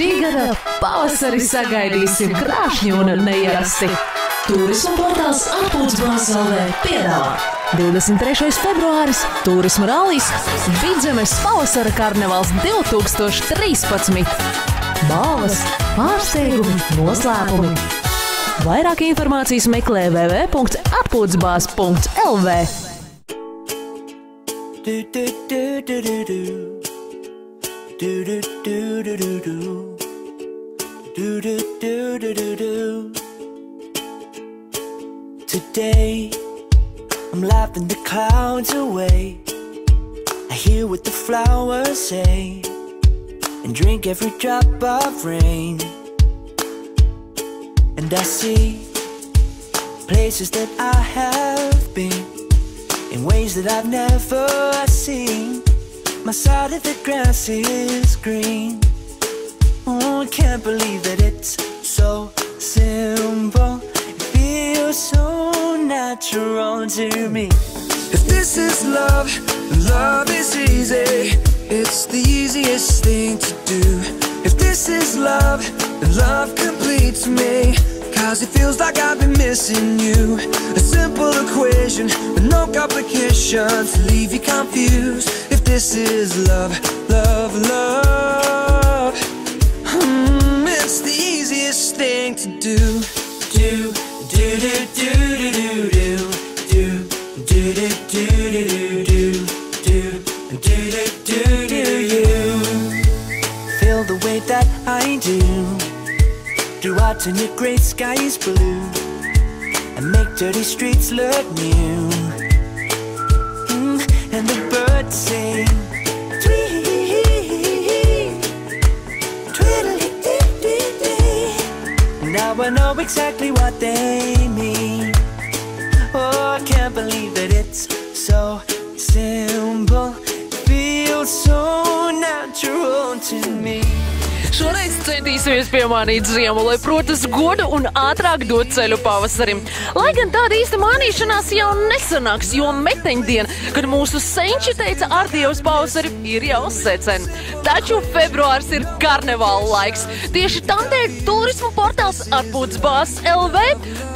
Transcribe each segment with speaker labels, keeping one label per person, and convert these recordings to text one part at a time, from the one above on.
Speaker 1: Šī gada pavasari sagaidīsim krāšņi un neierasti. Turisma portāls Atpūtas.lv piedāvā 23. februāris Turisma rallijs Vidzemes pavasara karnevāls 2013. Balvas, pārsteigumi, noslēpumi. Vairāk informācijas meklē www.atpūtas.lv.
Speaker 2: Today, I'm laughing the clouds away. I hear what the flowers say and drink every drop of rain. And I see places that I have been in ways that I've never seen. My side of the grass is green. Oh, I can't believe that it's so simple. It feels so natural to me. If this is love, love is easy. It's the easiest thing to do. If this is love, then love completes me. Cause it feels like I've been missing you. A simple equation with no complications to leave you confused. If this is love, love, love, it's the easiest thing to do. Do, do, do, do, do, do, do, do, do, do, do, do, do, do, you feel the way that I do. Do I turn your gray skies blue and make dirty streets look new? And the birds sing tweet, tweedledee. Now I know exactly what they mean. Oh, I can't believe that it's so simple. Feels so natural to me.
Speaker 1: Šoreiz centīsimies piemānīt ziemu, lai, protams, godu un ātrāk dot ceļu pavasarim. Lai gan tāda īsta mānīšanās jau nesanāks, jo meteņdiena, kad mūsu senči teica ar Dievs pavasari, ir jau secen. Taču februārs ir karnevāla laiks. Tieši tādēļ turisma portāls Atpūtas.lv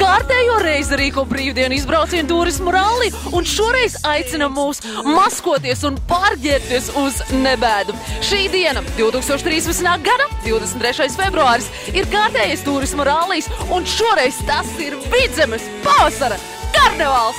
Speaker 1: kārtējo reizi rīko brīvdienu izbraucienu turismu ralli un šoreiz aicina mūs maskoties un pārģērbties uz nebēdu. Šī diena, 2013. gada 23. februāris, ir kārtējais turisma rallijs, un šoreiz tas ir Vidzemes pavasara karnevāls!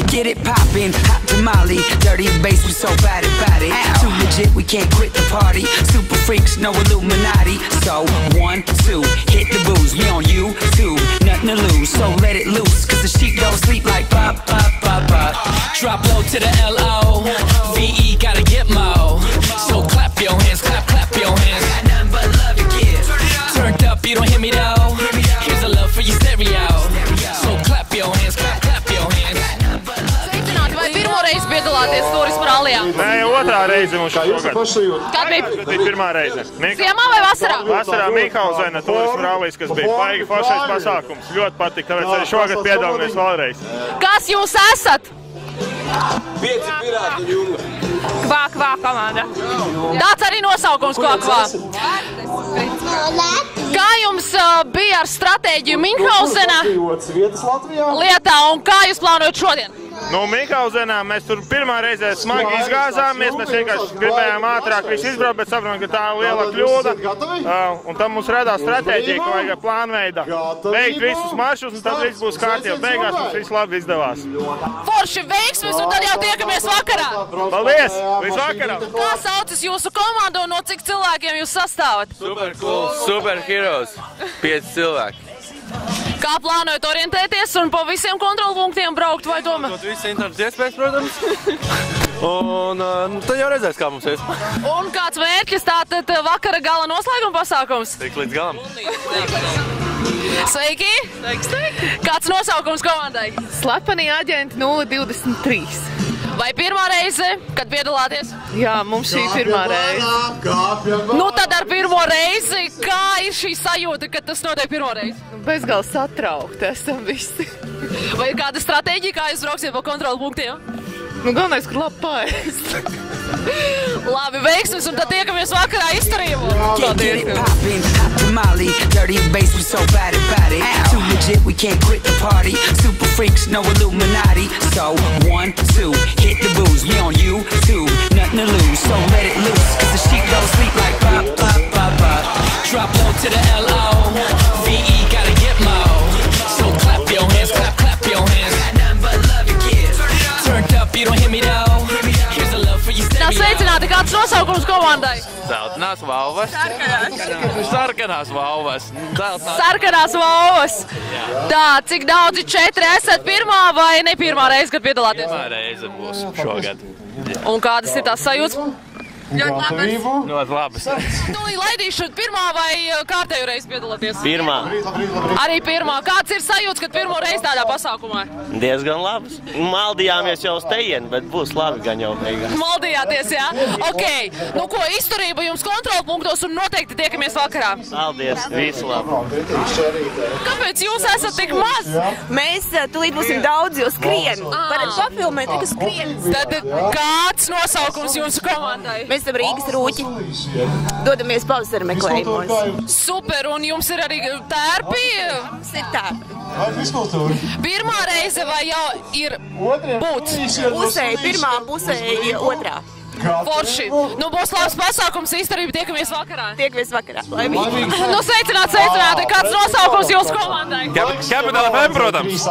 Speaker 2: Get it poppin', hot tamale, dirty bass, we so bad about it. Too legit, we can't quit the party. Super freaks, no Illuminati. So 1, 2, hit the booze. We on YouTube, nothing to lose. So let it loose, cause the sheep don't sleep like pop, pop, pop, pop. Drop low to the L-O-V-E, gotta get mo. So clap your hands, clap, clap your hands. Got nothing but love to give. Turned up, you don't hear me though. Here's a love for your stereo. So clap your hands, clap, clap your hands.
Speaker 1: Vai pirmo reizi piedalāties turisma rallijā?
Speaker 3: Nē, jau otrā reize mums šogad.
Speaker 1: Kad bija?
Speaker 3: Bija pirmā reize.
Speaker 1: Ziemā vai vasarā?
Speaker 3: Vasarā Mīkauzena turisma rallijas, kas bija baigi foršais pasākums. Ļoti patika, tāpēc arī šogad piedalāmies vēlreiz.
Speaker 1: Kas jūs esat?
Speaker 4: 5 pirāti un junga.
Speaker 1: Kvā, kvā komanda. Tāds arī nosaukums, kvā, kvā. Kā jums bija ar stratēģiju Mīnkauzenā lietā un kā jūs plānojat šodien?
Speaker 3: Nu, Mīkauzenā mēs tur pirmā reizē smagi izgāzāmies, mēs vienkārši gribējām ātrāk visu izbraukt, bet saprotam, ka tā ir liela kļūda. Un tam mums radās stratēģija, ka vajag plānveida beigt visus maršus, un tad viss būs kārtībā. Beigās mums viss labi izdevās.
Speaker 1: Forši veiksmes, un tad jau tiekamies vakarā.
Speaker 3: Paldies! Līdz vakaram!
Speaker 1: Kā saucas jūsu komandu un no cik cilvēkiem jūs sastāvat?
Speaker 4: Super cool, super heroes. 5 cilvēki.
Speaker 1: Kā plānojat orientēties un pa visiem kontrolpunktiem braukt vai tomēr?
Speaker 4: Dot visas internetas iespējas, protams. Un tad jau redzēs, kā mums ies.
Speaker 1: Un kāds mērķis tātad vakara gala noslēguma pasākums?
Speaker 4: Tik līdz galam.
Speaker 1: Sveiki! Sveiki! Kāds nosaukums komandai?
Speaker 5: Slepenie aģenti 023.
Speaker 1: Vai pirmā reize, kad piedalāties?
Speaker 5: Jā, mums šī pirmā reize.
Speaker 1: Nu tad ar pirmo reizi, kā ir šī sajūta, kad tas notiek pirmo reizi?
Speaker 5: Bezgalīgi satraukti esam visi.
Speaker 1: Vai ir kāda stratēģija, kā jūs brauksiet pa kontrolu punktiem?
Speaker 5: Nu, galvenais, ka labi paēst.
Speaker 1: Labi, veiksmes, un tad tiekamies vakarā izturību.
Speaker 2: Get it poppin', hot tamale, dirty bass, we so bad about it. Too legit, we can't quit the party. Super freaks, no Illuminati. So 1, 2, hit the booze. We on YouTube, nothing to lose. So let it loose, cause the sheep don't sleep like pop, pop, pop, pop. Drop low to the L.O. V.E. gotta get low. So clap your hands, clap, clap your hands. Nothing but love your kids. Turned up, you don't hear me though. Here's a love for you.
Speaker 1: Sveicināti, kāds nosaukums komandai?
Speaker 4: Zeltenās valvas. Sarkanās valvas.
Speaker 1: Sarkanās valvas. Tā, cik daudzi 4 esat pirmā vai ne pirmā reize, kad piedalāties?
Speaker 4: Pirmā reize būs šogad.
Speaker 1: Un kādas ir tās sajūtas?
Speaker 4: Ļoti labas.
Speaker 1: Tūlīt laidīšu pirmā vai kārtējo reizi piedalāties?
Speaker 6: Pirmā.
Speaker 1: Arī pirmā. Kāds ir sajūtas, kad pirmo reizi tādā pasākumā?
Speaker 6: Diezgan labas. Maldījāmies jau uz tejienu, bet būs labi gan jau beigās.
Speaker 1: Maldījāties, jā? Ok. Nu ko, izturība jums kontrolpunktos un noteikti tiekamies vakarā.
Speaker 6: Paldies, visu labi.
Speaker 1: Kāpēc jūs esat tik maz?
Speaker 7: Mēs tūlīt būsim daudz, jo skrien. Varat papilmēt, ka skrien.
Speaker 1: Tad kāds nosaukums jūsu komandai?
Speaker 7: Mēs esam Rīgas rūķi. Dodamies pavasara meklējumos.
Speaker 1: Super, un jums ir arī tērpi?
Speaker 7: Mums ir tā.
Speaker 1: Pirmā reize vai jau ir būt?
Speaker 7: Pusēji pirmā, pusēji otrā.
Speaker 1: Forši. Nu, būs labs pasākums, izturība, tiekamies vakarā.
Speaker 7: Tiekamies vakarā. Laimīgi.
Speaker 1: Nu, sveicināti. Kāds nosaukums jūsu komandai?
Speaker 4: Capital FM, protams.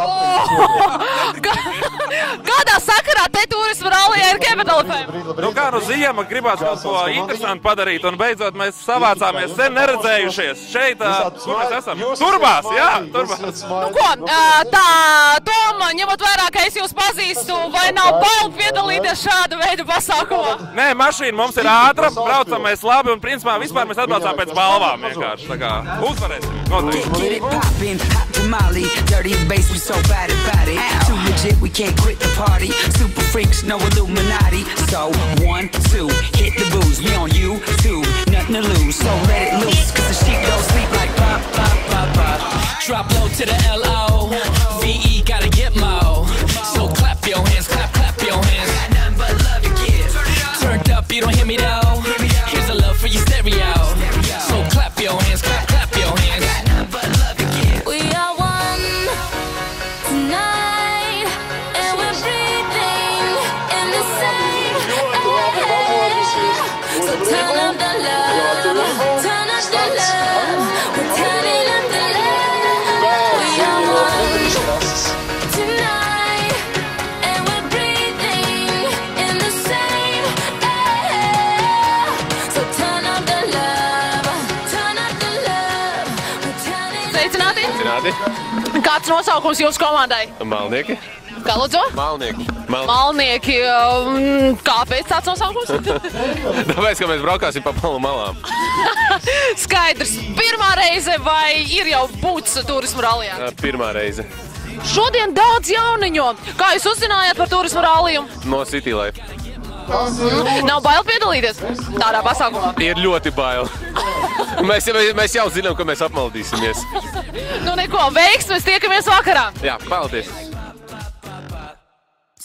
Speaker 1: Kādā sakarā te turismu rallijā ir Capital FM?
Speaker 4: Nu kā nu ziema, gribās kaut ko interesantu padarīt, un beidzot mēs savācāmies sen neredzējušies. Šeit, kur mēs esam? Turbās, jā, turbās.
Speaker 1: Nu ko, tā, Tom, ņemot vērā, ka es jūs pazīstu, vai nav bail piedalīties šāda veida pasākumā?
Speaker 4: Nē, mašīna mums ir ātra, braucam mēs labi, un principā vispār mēs atbraucām pēc balvām vienkārši. Tā kā uzvarēsim, noteikti.
Speaker 2: Get it poppin', hot tamale, dirty bass, we so bad about it. Too legit, we can't quit the party. Super freaks, no Illuminati. So 1, 2, hit the booze. We on YouTube, nothing to lose. So let it loose, cause the sheep don't sleep like pop, pop, pop, pop. Drop low to the L.O. V.E. gotta get low. So clap your hands, clap, clap your hands. Nothing but love your kids. Turned up, you don't hear me though. Here's a love for your stereo. So clap your hands, clap, clap your hands. Nothing but love your kids.
Speaker 8: We are one tonight, and we're breathing in the same air. So turn up the love, turn up the love. We're turning up the love. We are one tonight, and we're breathing in the same air. So turn up the love, turn up the love. We're turning.
Speaker 1: Sveicināti.
Speaker 4: Zināti?
Speaker 1: Kāds nosaukums jūsu komandai?
Speaker 4: Malnieki?
Speaker 1: Kā lūdzu?
Speaker 4: Malnieki.
Speaker 1: Malnieki. Kāpēc tāds nosaukums?
Speaker 4: Tāpēc, ka mēs braukāsim pa malu malām.
Speaker 1: Skaidrs. Pirmā reize vai ir jau būts turismu rallijā?
Speaker 4: Pirmā reize.
Speaker 1: Šodien daudz jauniņo. Kā jūs uzzinājāt par turismu ralliju?
Speaker 4: No City Life.
Speaker 1: Nav bail piedalīties tādā pasākumā?
Speaker 4: Ir ļoti bail. Mēs jau zinām, ka mēs apmaldīsimies.
Speaker 1: Nu neko, veiksmes, tiekamies vakarā.
Speaker 4: Jā, paldies.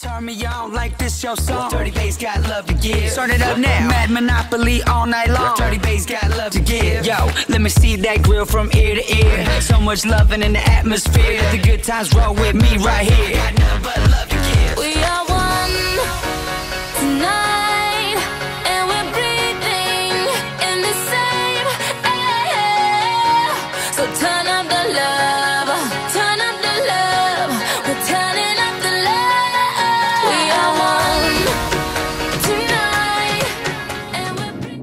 Speaker 2: Turn me on like this your song. Dirty bass got love to give. Start it up now. Mad Monopoly all night long. Dirty bass got love to give. Yo, let me see that grill from ear to ear. So much loving in the atmosphere. Let the good times roll with me right here. Got nothing but love to give.
Speaker 8: We are one tonight, and we're breathing in the same air. So turn up the love, turn up the love. We're turning up the love. We are one tonight, and we're breathing.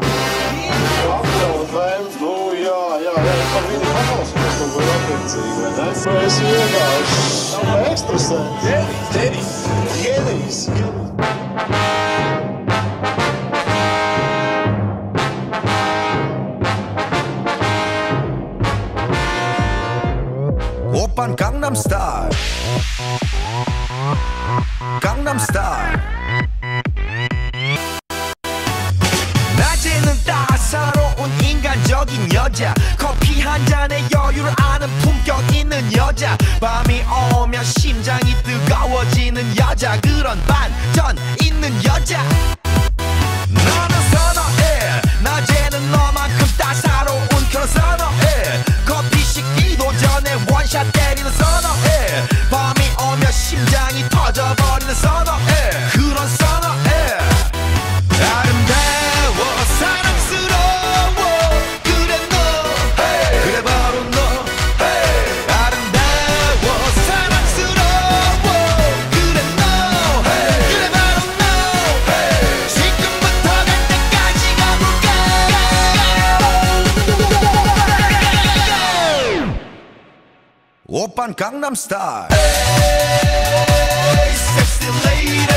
Speaker 9: Nu, jā, es par viņu paklausīšu, ko var attiecīgi, vai ne? Es vienkārši ekstrasēju. Genijs.
Speaker 10: Open Gangnam Style. Gangnam Style.
Speaker 2: 매력적인 여자 커피 한 잔에 여유를 아는 품격 있는 여자 밤이 오면 심장이 뜨거워지는 여자 그런 반전 있는 여자 너는 선호해 낮에는 너만큼 따사로운 그런 선호해 커피 식기도 전에 원샷 때리는 선호해 밤이 오면 심장이 터져버리는 선호해 그런 선호해 아름다워 사랑스러워 그래 너 그래 바로 너 아름다워 사랑스러워 그래 너 그래 바로 너 지금부터 갈 때까지 가볼까 오빤 강남스타일 Hey sexy lady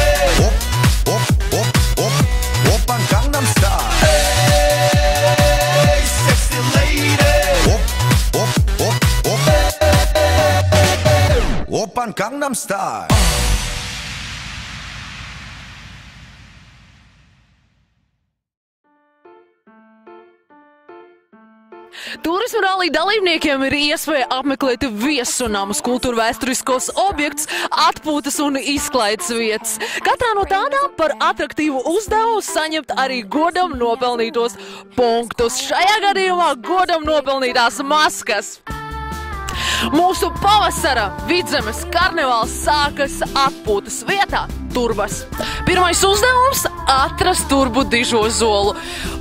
Speaker 2: 오빤 강남스타일 Hey sexy lady 오빤 강남스타일
Speaker 1: Turisma rallija dalībniekiem ir iespēja apmeklēt viesunamus, kultūrvēsturiskos objektus, atpūtas un izklaides vietas. Katrā no tādām par atraktīvu uzdevumu saņemt arī godam nopelnītos punktus. Šajā gadījumā godam nopelnītās maskas. Mūsu pavasara Vidzemes karnevāls sākas atpūtas vietā Turbas. Pirmais uzdevums – atrast Turbu dižo zolu.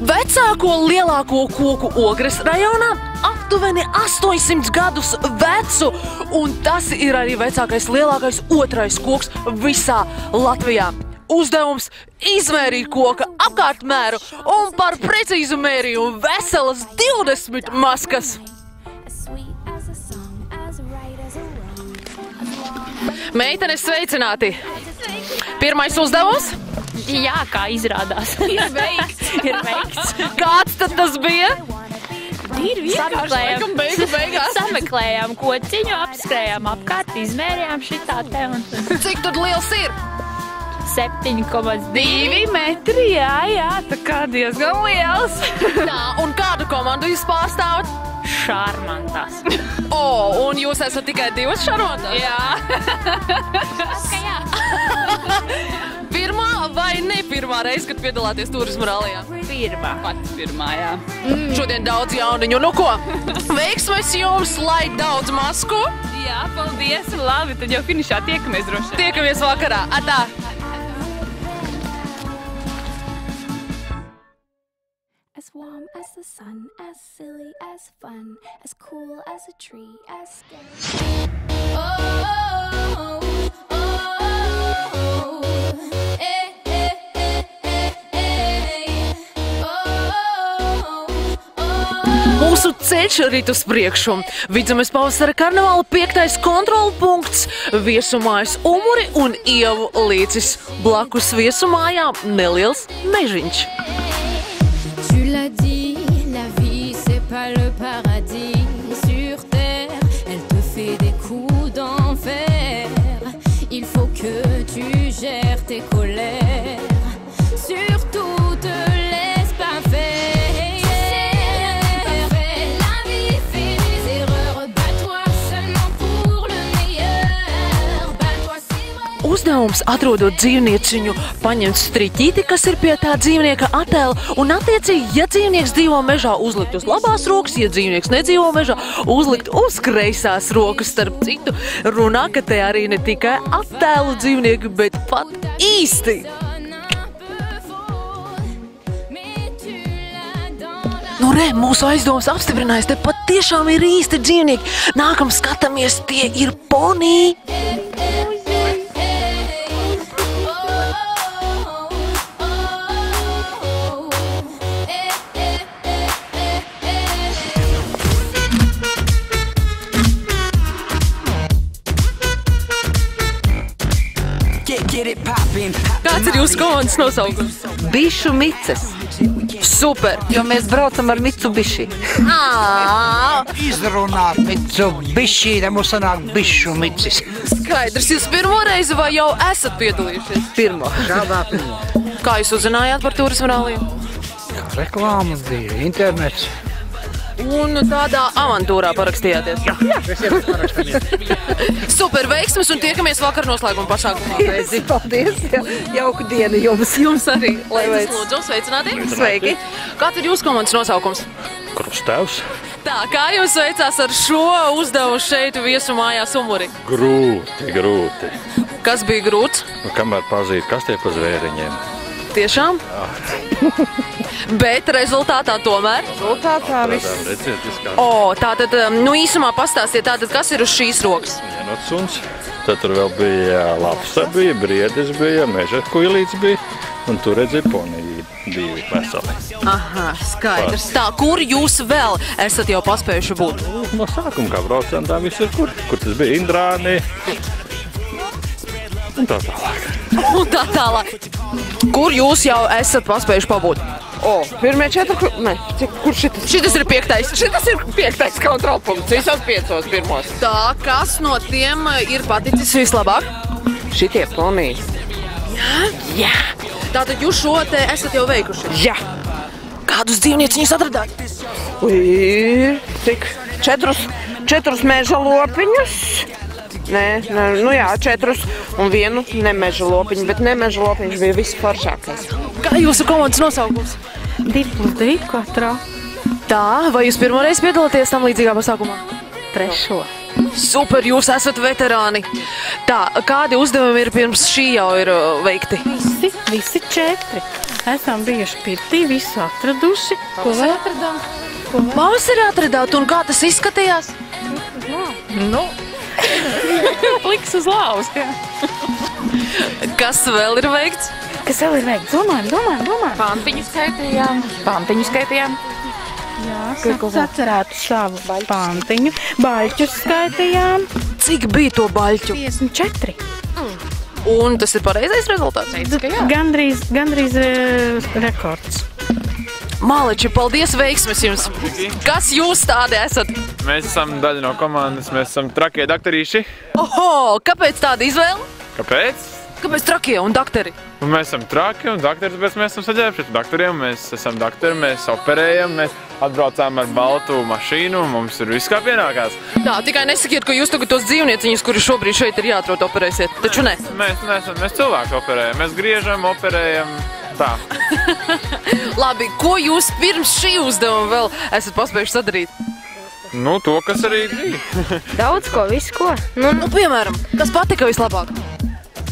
Speaker 1: Vecāko lielāko koku Ogres rajonā, aptuveni 800 gadus vecu, un tas ir arī vecākais lielākais otrais koks visā Latvijā. Uzdevums – izmērīt koka apkārtmēru un par precīzu mērījumu veselas 20 maskas. Meitenes, sveicināti! Pirmais uzdevums?
Speaker 10: Jā, kā izrādās. Ir veikts.
Speaker 1: Kāds tad tas bija?
Speaker 10: Ir vienkārši sameklējām kociņu, apskrējām apkārt, izmērījām šitā te un...
Speaker 1: Cik tad liels ir?
Speaker 10: 7,2 metri, jā, tā kā diezgan liels.
Speaker 1: Tā, un kādu komandu jūs pārstāvat?
Speaker 10: Šarmantās.
Speaker 1: Un jūs esat tikai divas šarmantās?
Speaker 10: Jā.
Speaker 1: Pirmā vai ne pirmā reize, kad piedalāties turisma rallijā?
Speaker 10: Pirmā. Pats pirmā, jā.
Speaker 1: Šodien daudz jauniņu. Nu ko? Veiksmes jums, lai daudz masku.
Speaker 10: Jā, paldies. Labi, tad jau finišā tiekamies droši.
Speaker 1: Tiekamies vakarā. Atā.
Speaker 8: As warm as the sun, as silly as fun, as cool as a tree, as scary.
Speaker 1: Mūsu ceļš rit uz priekšu. Vidzemes pavasara karnevāla 5. kontrola punkts. Viesumājas Umuri un Ievu līcis. Blakus viesumājām neliels mežiņš.
Speaker 8: Tu l'as dit, la vie c'est pas le paradis sur terre. Elle te fait des coups d'enfer. Il faut que tu gères tes colères. Surtout te laisse pas faire.
Speaker 1: Uzdevums atrodot dzīvnieciņu, paņemt striķīti, kas ir pie tā dzīvnieka attēla, un attiecīgi, ja dzīvnieks dzīvo mežā, uzlikt uz labās rokas, ja dzīvnieks nedzīvo mežā, uzlikt uz kreisās rokas. Starp citu, runā, ka te arī ne tikai attēlu dzīvnieki, bet pat īsti. Nu re, mūsu aizdomas apstiprinājis, te pat tiešām ir īsti dzīvnieki. Nākam skatāmies, tie ir poniji. Kāds ir jūsu komandas nosaukums?
Speaker 11: Bišu mices.
Speaker 1: Super!
Speaker 11: Jo mēs braucam ar Mitsubishi. Izrunāt Mitsubishi, te mums sanāk bišu micis.
Speaker 1: Skaidrs, jūs pirmo reizi vai jau esat piedalījušies?
Speaker 11: Pirmo. Šādā pirmo.
Speaker 1: Kā jūs uzzinājāt par turisma ralliju?
Speaker 11: Reklāmas bija, internets.
Speaker 1: Un tādā avantūrā parakstījāties.
Speaker 11: Jā, mēs jau parakstāmies.
Speaker 1: Super veiksmes un tiekamies vakar noslēguma pasākumā.
Speaker 7: Paldies, jauku dienu jums.
Speaker 1: Jums arī. Lai veids. Lūdzu, sveicināti.
Speaker 7: Sveiki.
Speaker 1: Kāds ir jūsu komandas nosaukums?
Speaker 12: Krustevs.
Speaker 1: Tā, kā jūs veicās ar šo uzdevumu šeit viesu mājās Umuri?
Speaker 12: Grūti.
Speaker 1: Kas bija grūts?
Speaker 12: Kamēr pazīt, kas tie pa zvēriņiem?
Speaker 1: Tiešām? Bet rezultātā tomēr?
Speaker 7: Rezultātā viss.
Speaker 12: Redziet, viskā.
Speaker 1: Tātad, īsumā pastāstiet, kas ir uz šīs rokas?
Speaker 12: Vienot suns, tad tur vēl bija lapsa, bija briedis, bija meža kuilīts bija, un tur redzēja ponija 2 veseli.
Speaker 1: Aha, skaidrs. Tā, kur jūs vēl esat jau paspējuši būt?
Speaker 12: No sākuma, kā braucām, tā viss ir kur tas bija Indrāni. Un tā tālāk.
Speaker 1: Kur jūs jau esat paspējuši pabūt?
Speaker 7: Pirmie 4, kur šitas?
Speaker 1: Šitas ir 5.
Speaker 7: Šitas ir 5. kontrolpunkts, visos 5 pirmos.
Speaker 1: Tā, kas no tiem ir paticis vislabāk?
Speaker 7: Šitie poniji.
Speaker 1: Jā. Tātad jūs šo te esat jau veikuši?
Speaker 7: Jā.
Speaker 1: Kādus dzīvnieciņus atradāt?
Speaker 7: Cik? 4 meža lopiņus. Nē, 4 un 1 nemeža lopiņu, bet nemeža lopiņš bija visforšākais.
Speaker 1: Kā jūsu komandas nosaukums?
Speaker 10: 2+2 katrā.
Speaker 1: Tā, vai jūs pirmoreiz piedalāties tam līdzīgā pasākumā?
Speaker 10: 3.
Speaker 1: Super, jūs esat veterāni. Tā, kādi uzdevumi ir pirms šī jau ir veikti?
Speaker 10: Visi 4. Esam bijuši pirtī, visu atraduši. Ko vēl atradām?
Speaker 1: Pavasarī atradāt, un kā tas izskatījās?
Speaker 10: Liks uz lauz, jā.
Speaker 1: Kas vēl ir veikts?
Speaker 10: Domājam. Pantiņu skaitījām. Jā, sacerētu savu pantiņu. Baļķus skaitījām.
Speaker 1: Cik bija to baļķu?
Speaker 10: 54.
Speaker 1: Un tas ir pareizais rezultāts?
Speaker 10: Gandrīz rekords.
Speaker 1: Māleči, paldies, veiksmes jums! Kas jūs tādi esat?
Speaker 13: Mēs esam daļa no komandas, mēs esam trakie dakterīši.
Speaker 1: Kāpēc tāda izvēle?
Speaker 13: Kāpēc?
Speaker 1: Kāpēc trakie un dakteri?
Speaker 13: Mēs esam traki un dakteri, bet mēs esam saģērušies par dakteriem, mēs esam dakteri, mēs operējam, mēs atbraucām ar baltu mašīnu, mums ir viss kā pienākās.
Speaker 1: Tā, tikai nesakiet, ka jūs tagad tos dzīvnieciņus, kuri šobrīd šeit ir jāatrod, operēsiet, taču ne?
Speaker 13: Mēs cilvēku operējam, mēs griežam, operējam, tā.
Speaker 1: Labi, ko jūs pirms šī uzdevuma vēl esat paspējuši sadarīt?
Speaker 13: To, kas arī bija.
Speaker 14: Daudz ko, visu ko.
Speaker 1: Piemēram, kas patika vislabāk?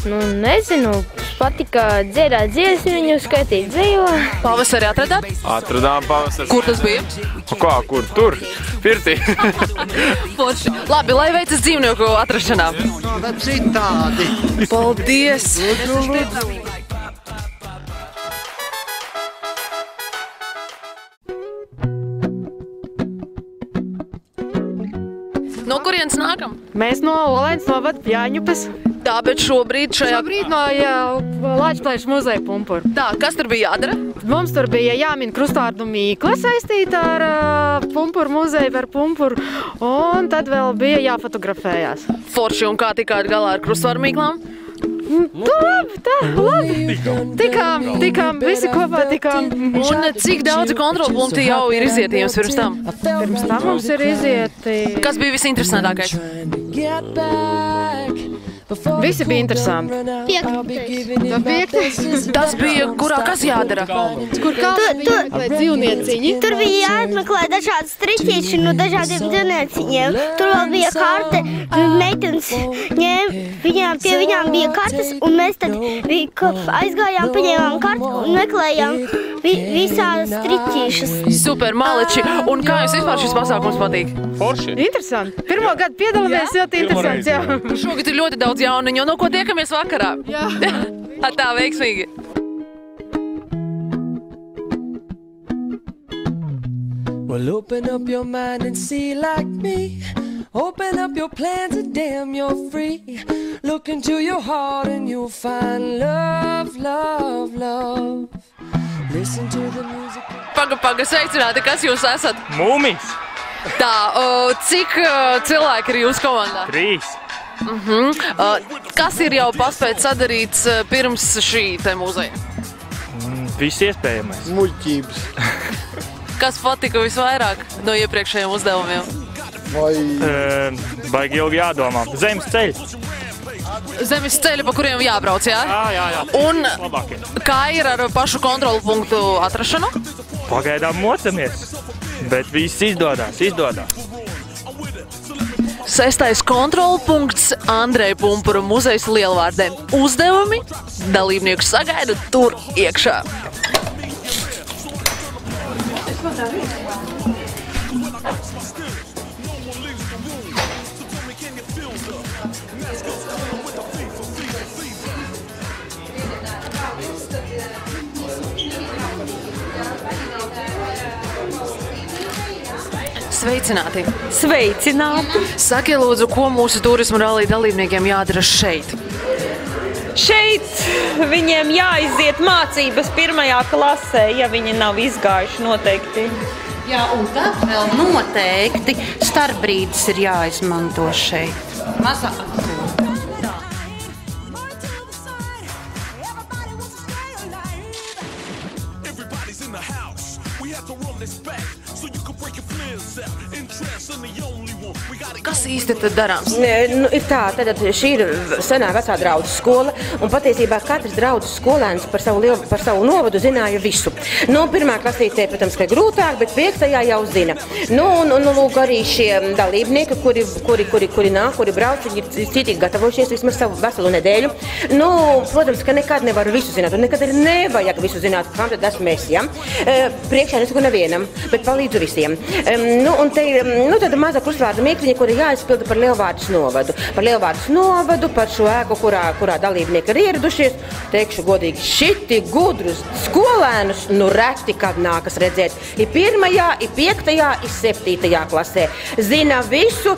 Speaker 14: Nezinu, patika dziedāt dziesmiņu, skaitīt dzīvo.
Speaker 1: Pavasarī atradāt?
Speaker 13: Atradām pavasarī.
Speaker 1: Kur tas bija?
Speaker 13: Kur? Tur, pirtī.
Speaker 1: Forši. Labi, lai veicas dzīvnieku atrašanā.
Speaker 11: Citādi.
Speaker 1: Paldies. No kurienes nākam?
Speaker 15: Mēs no Olainas novada Jāņupes.
Speaker 1: Tā, bet šobrīd
Speaker 15: no Lāčplēša muzeja Pumpuru.
Speaker 1: Tā, kas tur bija jādara?
Speaker 15: Mums tur bija jāmin krustvārdu mīkla saistīta ar Pumpuru muzeju par Pumpuru, un tad vēl bija jāfotografējās.
Speaker 1: Forši, un kā tikāt galā ar krustvārdu mīklām?
Speaker 15: Labi. Tikām, visi kopā tikām.
Speaker 1: Un cik daudzi kontrolpunkti jau ir izietījums pirms tam?
Speaker 15: Pirms tam mums ir izieti.
Speaker 1: Kas bija visinteresantākais?
Speaker 15: Visi bija interesanti.
Speaker 14: 5.
Speaker 1: Tas bija, kurā kas jādara?
Speaker 15: Kur vai dzīvnieciņi?
Speaker 14: Tur bija jāatmeklē dažādas striķīši no dažādiem dzīvnieciņiem. Tur vēl bija karte, meitenes ņēma, pie viņām bija kartes, un mēs tad aizgājām, paņēmām karti un meklējām visādas striķīšas.
Speaker 1: Super, Māleči, un kā jums vispār šis pasākums patīk?
Speaker 13: Forši.
Speaker 15: Interesanti. Pirmo gadu piedalāmies, ļoti interesants, jā.
Speaker 1: Šogad ir ļoti daudz jauniņu, no ko tiekamies vakarā.
Speaker 15: Jā.
Speaker 1: Tā, veiksmīgi.
Speaker 2: Well, open up your mind and see like me. Open up your plans and damn, you're free. Look into your heart and you'll find love, love, love. Listen to the music.
Speaker 1: Paga, sveicināti, kas jūs esat?
Speaker 3: Mūmijas.
Speaker 1: Tā, cik cilvēki ir jūsu komandā?
Speaker 3: 3.
Speaker 1: Kas ir jau paspēts sadarīts pirms šī te muzeja?
Speaker 3: Viss iespējamais.
Speaker 11: Muļķības.
Speaker 1: Kas patika visvairāk no iepriekšējiem uzdevumiem?
Speaker 3: Baigi ilgi jādomā. Zemes ceļi.
Speaker 1: Zemes ceļi, pa kuriem jābrauc, jā?
Speaker 3: Jā.
Speaker 1: Un kā ir ar pašu kontrolu punktu atrašanu?
Speaker 3: Pagaidām mocamies, bet viss izdodas.
Speaker 1: 6. kontrolu punkts Andreja Pumpura muzejas Lielvārdē. Uzdevumi dalībnieku sagaida tur iekšā. Sveicināti!
Speaker 7: Sveicināti!
Speaker 1: Saki, lūdzu, ko mūsu turismu rallija dalībniekiem jādara šeit?
Speaker 7: Šeit viņiem jāiziet mācības 1. klasē, ja viņi nav izgājuši noteikti.
Speaker 10: Jā, un tad vēl noteikti starpbrīdis ir jāizmanto šeit. Mazā
Speaker 1: Kas īsti tad darāms?
Speaker 16: Ir tā, tad šī ir senā vecā draudzes skola, un patiesībā katrs draudzes skolēns par savu novadu zināja visu. Pirmā klasītē, protams, ka grūtāk, bet 5. jau zina. Lūk, arī šie dalībnieki, kuri nāk, kuri brauc, viņi ir citīgi gatavojušies vismaz savu veselu nedēļu. Protams, ka nekad nevaru visu zināt, un nekad arī nevajag visu zināt, kam tad esmu es, ja? Priekšā nesaku nevienam, bet palīdzu visiem. Un te ir tāda maza krustvārda mīkliņa, kuri jāizpilda par Lielvārdes novadu. Par Lielvārdes novadu, par šo ēku, kurā dalībnieki ir ieradušies. Teikšu godīgi, šiti gudrus skolēnus reti kad nākas redzēt. Ir 1., ir 5., ir 7. klasē. Zina visu,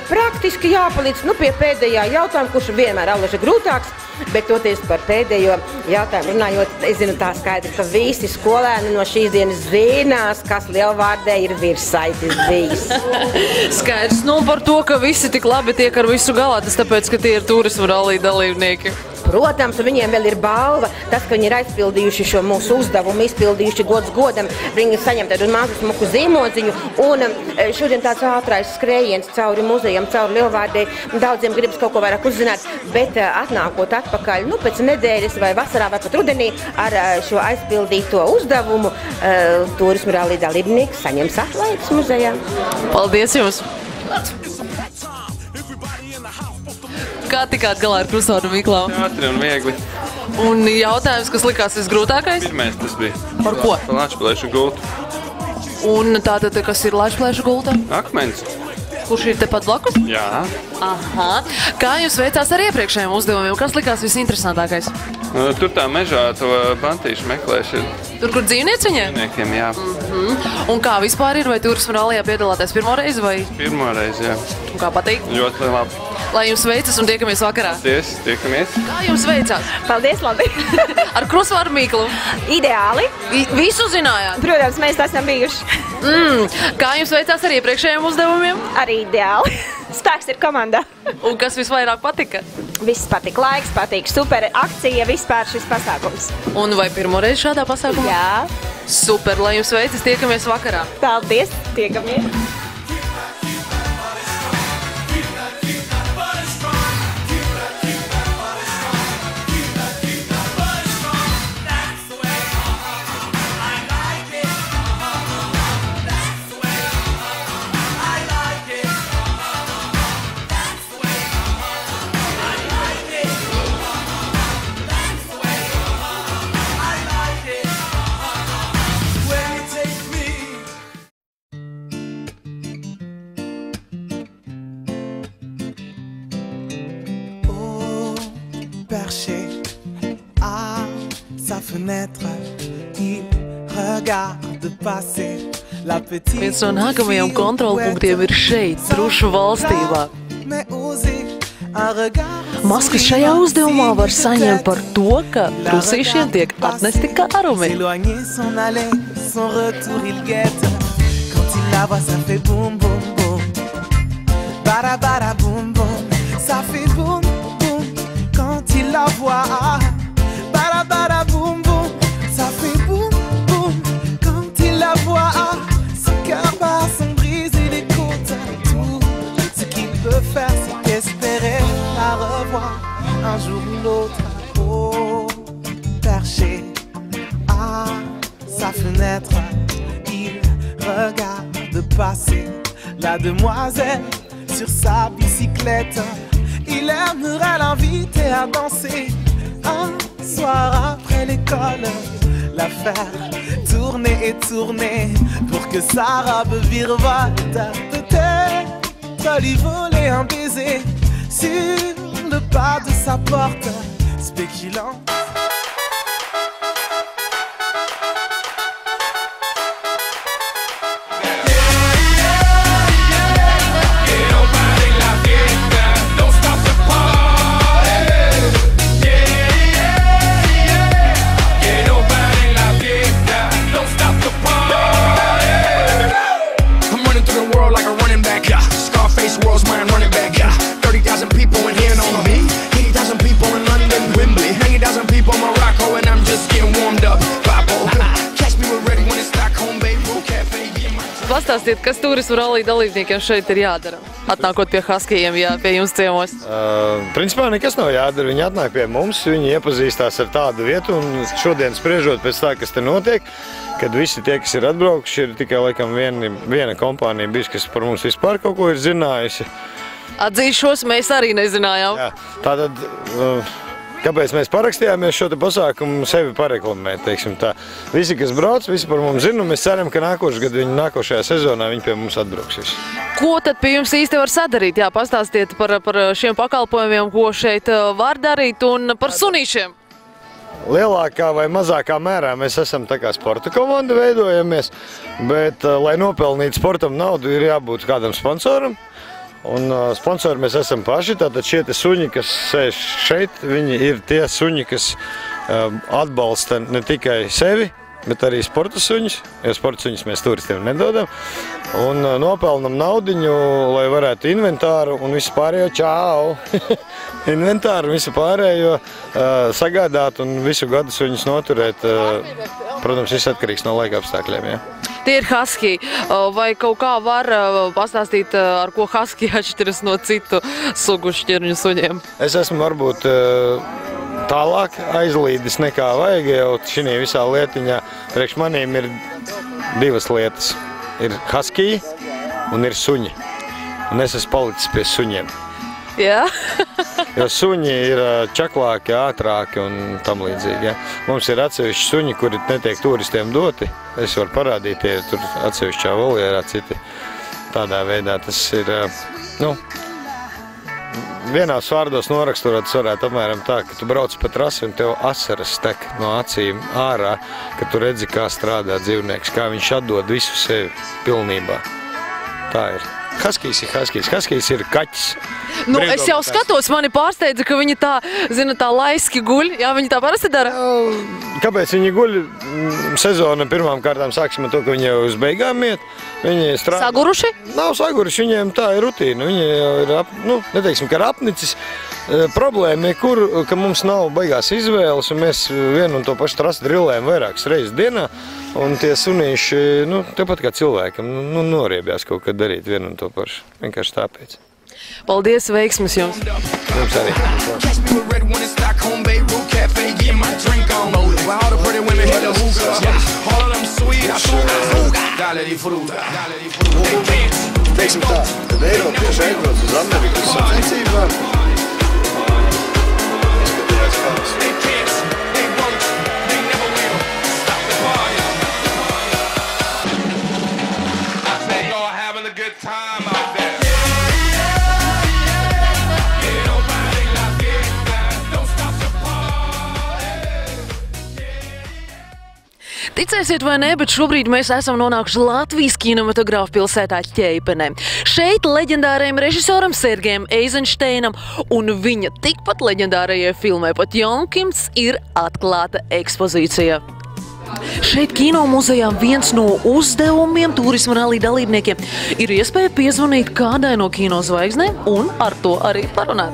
Speaker 16: praktiski jāpalīdz pie pēdējā jautājuma, kurš vienmēr alaži grūtāks. Bet toties par pēdējo jautājumu runājot, es zinu tā skaidri, ka visi skolēni no šīs dienas zinās, kas Lielvārdē ir virsaitis bijis.
Speaker 1: Skaidrs, par to, ka visi tik labi tiek ar visu galā, tas tāpēc, ka tie ir turismu rallija dalībnieki.
Speaker 16: Protams, viņiem vēl ir balva, tas, ka viņi ir aizpildījuši šo mūsu uzdevumu, izpildījuši gods godam, viņi saņem tādu mazu smuku zīmodziņu, un šodien tāds ātrais skrējiens cauri muzejam, cauri Lielvārdei, daudziem gribas kaut ko vairāk uzzināt, bet atnākot atpakaļ, pēc nedēļas vai vasarā vai pat rudenī ar šo aizpildīto uzdevumu, turismu rallija dalībnieki saņems atlaides muzejā.
Speaker 1: Paldies jums! Kā tikāt galā ar krustvārdu mīklām?
Speaker 4: Ātri un viegli.
Speaker 1: Un jautājums, kas likās visgrūtākais?
Speaker 4: Pirmais tas bija.
Speaker 1: Par ko?
Speaker 4: Par Lačplēšu gultu.
Speaker 1: Un tātad, kas ir Lačplēšu gulta?
Speaker 4: Akmens.
Speaker 1: Kurš ir tepat blakus?
Speaker 4: Jā.
Speaker 1: Aha. Kā jūs veicās ar iepriekšējiem uzdevumiem? Kas likās visinteresantākais?
Speaker 4: Tur tā mežā to bantīšu meklēšana.
Speaker 1: Tur, kur dzīvnieci viņiem?
Speaker 4: Dzīvniekiem, jā.
Speaker 1: Un kā vispār ir? Vai turismu rallijā piedalāties pirmo reizi? Vai?
Speaker 4: Pirmo reizi, jā.
Speaker 1: Un kā patīk?
Speaker 4: Ļoti labi.
Speaker 1: Lai jums veicas un tiekamies vakarā.
Speaker 4: Paldies, tiekamies.
Speaker 1: Kā jums veicās?
Speaker 7: Paldies, labi.
Speaker 1: Ar krustvārdu mīklu?
Speaker 7: Ideāli.
Speaker 1: Visu zinājāt?
Speaker 7: Protams, mēs esam bijuši.
Speaker 1: Kā jums veicās ar iepriekšējiem uzdevumiem?
Speaker 7: Arī ideāli. Spēks ir komandā.
Speaker 1: Un kas visvairāk patika?
Speaker 7: Viss patika. Laiks patika. Super akcija vispār šis pasākums.
Speaker 1: Un vai pirmo reizi šādā pasākumā?
Speaker 7: Jā.
Speaker 1: Super, lai jums veicas, tiekamies vakarā.
Speaker 7: Paldies, tiekamies.
Speaker 2: Perché à sa fenêtre, il regarde passer la petite.
Speaker 1: Viens no nākamajiem kontrolpunktiem ir šeit, Trušu valstībā. Maskas šajā uzdevumā var saņemt par to, ka trusīšiem tiek atnesti kārumi.
Speaker 2: Ça fait boum boum quand il la voit. Bara bara boum boum, ça fait boum boum quand il la voit.
Speaker 17: revoir un jour ou l'autre. Oh, perché à sa fenêtre, il regarde passer la demoiselle sur sa bicyclette. Il aimerait l'inviter à danser un soir après l'école, la faire tourner et tourner pour que sa robe virevolte. Peut-être lui voler un baiser sur le pas de sa porte, spéculant.
Speaker 18: World's mine running back, 30,000 people in here know me. 80,000 people in London, Wembley. 90,000 people in Morocco, and I'm just getting warmed up. Papo, catch me when ready when it's Stockholm, Beirut Cafe.
Speaker 1: Pastāstiet, kas turistu rallija dalībniekiem šeit ir jādara? Atnākot pie Huskyiem, jā, pie jums ciemos.
Speaker 19: Principā nekas nav jādara. Viņi atnāk pie mums, viņi iepazīstās ar tādu vietu, un šodien spriežot pēc tā, kas te notiek, kad visi tie, kas ir atbraukuši, ir tikai laikam viena kompānija bijis, kas par mums vispār kaut ko ir zinājusi.
Speaker 1: Atzīšos, mēs arī nezinājām.
Speaker 19: Jā, tātad, kāpēc mēs parakstījāmies šo te pasākumu sevi pareklamēt, teiksim tā. Visi, kas brauc, visi par mums zina, un mēs ceram, ka nākošajā sezonā viņi pie mums atbrauksīs.
Speaker 1: Ko tad pie jums īsti var sadarīt? Jā, pastāstiet par šiem pakalpojumiem, ko šeit var darīt, un par sunīšiem.
Speaker 19: Lielākā vai mazākā mērā mēs esam tā kā sporta komanda veidojamies, bet, lai nopelnītu sportam naudu, ir jābūt kādam sponsoram. Un sponsori mēs esam paši, tātad šie te suņi, kas sēž šeit, viņi ir tie suņi, kas atbalsta ne tikai sevi, bet arī sporta suņus, jo sporta suņus mēs turistiem nedodam. Un nopelnam naudiņu, lai varētu inventāru un visu pārējo inventāru, visu pārējo sagādāt un visu gadu suņus noturēt. Protams, viss atkarīgs no laika apstākļiem. Ja?
Speaker 1: Tie ir Husky. Vai kaut kā var pastāstīt, ar ko Husky atšķiras no citu sugu šķirņu suņiem?
Speaker 19: Es esmu varbūt tālāk aizlīdis nekā vajag, jau šī visā lietiņā priekš manīm ir divas lietas. Ir Husky un ir suņi. Un es esmu palicis pie suņiem.
Speaker 1: Jā?
Speaker 19: Jo suņi ir čaklāki, ātrāki un tam līdzīgi. Ja? Mums ir atsevišķi suņi, kuri netiek turistiem doti. Es varu parādīt, tie tur atsevišķā voljērā citi. Tādā veidā tas ir, vienās vārdos noraksturot, varētu apmēram tā, ka tu brauc pa trasi un tev asaras tek no acīm ārā, ka tu redzi, kā strādā dzīvnieks, kā viņš atdod visu sevi pilnībā. Tā ir. Huskijs ir Huskijs. Huskijs ir kaķis.
Speaker 1: Nu, es jau skatos, mani pārsteidza, ka viņi tā, zina, tā laiski guļ. Jā, viņi tā parasti dara?
Speaker 19: Kāpēc viņi guļ? Sezona pirmām kārtām sāksim ar to, ka viņi jau uz beigām iet. Viņi strādā.
Speaker 1: Saguruši?
Speaker 19: Nav saguruši, viņiem tā ir rutīna. Viņi jau ir, neteiksim, ka ir apnicis. Problēma ir, ka mums nav baigās izvēles, un mēs vienu un to pašu trasi drillējam vairākas reizes dienā. Un tie sunīši, tepat kā cilvēkam, noriebjās kaut kad darīt vienu un to pašu. Vienkārši tāpēc.
Speaker 1: Paldies, veiksmes jums!
Speaker 19: Jums arī!
Speaker 9: Teiksim tā, kad Eiropieši aizbrauc uz Amerikas sacensībām,
Speaker 1: Ticēsiet vai ne, bet šobrīd mēs esam nonākuši Latvijas kinematogrāfa pilsētā Ķeipenē. Šeit leģendārajam režisoram Sergejam Eizenšteinam un viņa tikpat leģendārajai filmai Potjomkins ir atklāta ekspozīcija. Šeit kino muzejā viens no uzdevumiem turisma rallija dalībniekiem ir iespēja piezvanīt kādai no kino zvaigznēm un ar to arī parunāt.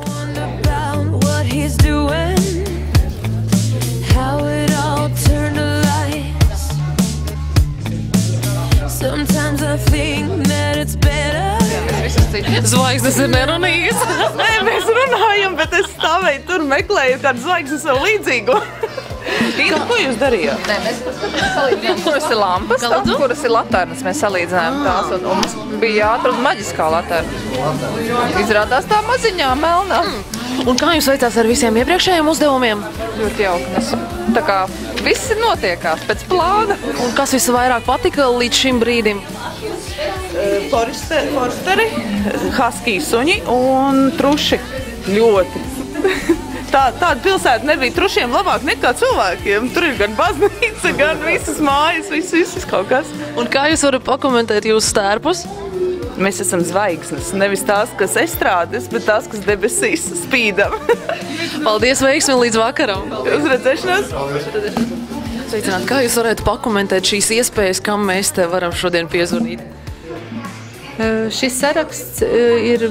Speaker 8: Sometimes I think that it's better
Speaker 1: stāstīt. Zvaigznes ir nerunīgas.
Speaker 5: Nē, mēs runājam, bet es stāvēju tur, meklēju kādu zvaigznes sev līdzīgu. Tīna, ko jūs darījāt?
Speaker 20: Nē, mēs salīdzinājām, kuras ir lampas, kuras ir laternas. Mēs salīdzinājām tās, un mums bija jāatrod maģiskā laterna. Izrādās tā maziņā, melnā.
Speaker 1: Un kā jums veicās ar visiem iepriekšējiem uzdevumiem?
Speaker 20: Ļoti jauki. Tā kā viss notiekās pēc plāna.
Speaker 1: Un kas visvairāk patika līdz šim brīdim?
Speaker 5: Forsteri, husky suņi un truši. Ļoti. Tāda pilsēta nebija trušiem labāk nekā cilvēkiem. Tur ir gan baznīca, gan visas mājas, viss kaut kas.
Speaker 1: Un kā jūs varat pakomentēt jūsu stērpus?
Speaker 5: Mēs esam zvaigznes, nevis tās, kas estrādes, bet tās, kas debesīs spīdam.
Speaker 1: Paldies, veiksmi līdz vakaram!
Speaker 5: Uz redzēšanos!
Speaker 1: Sveicināt, kā jūs varētu pakomentēt šīs iespējas, kam mēs te varam šodien piezvanīt?
Speaker 20: Šis saraksts ir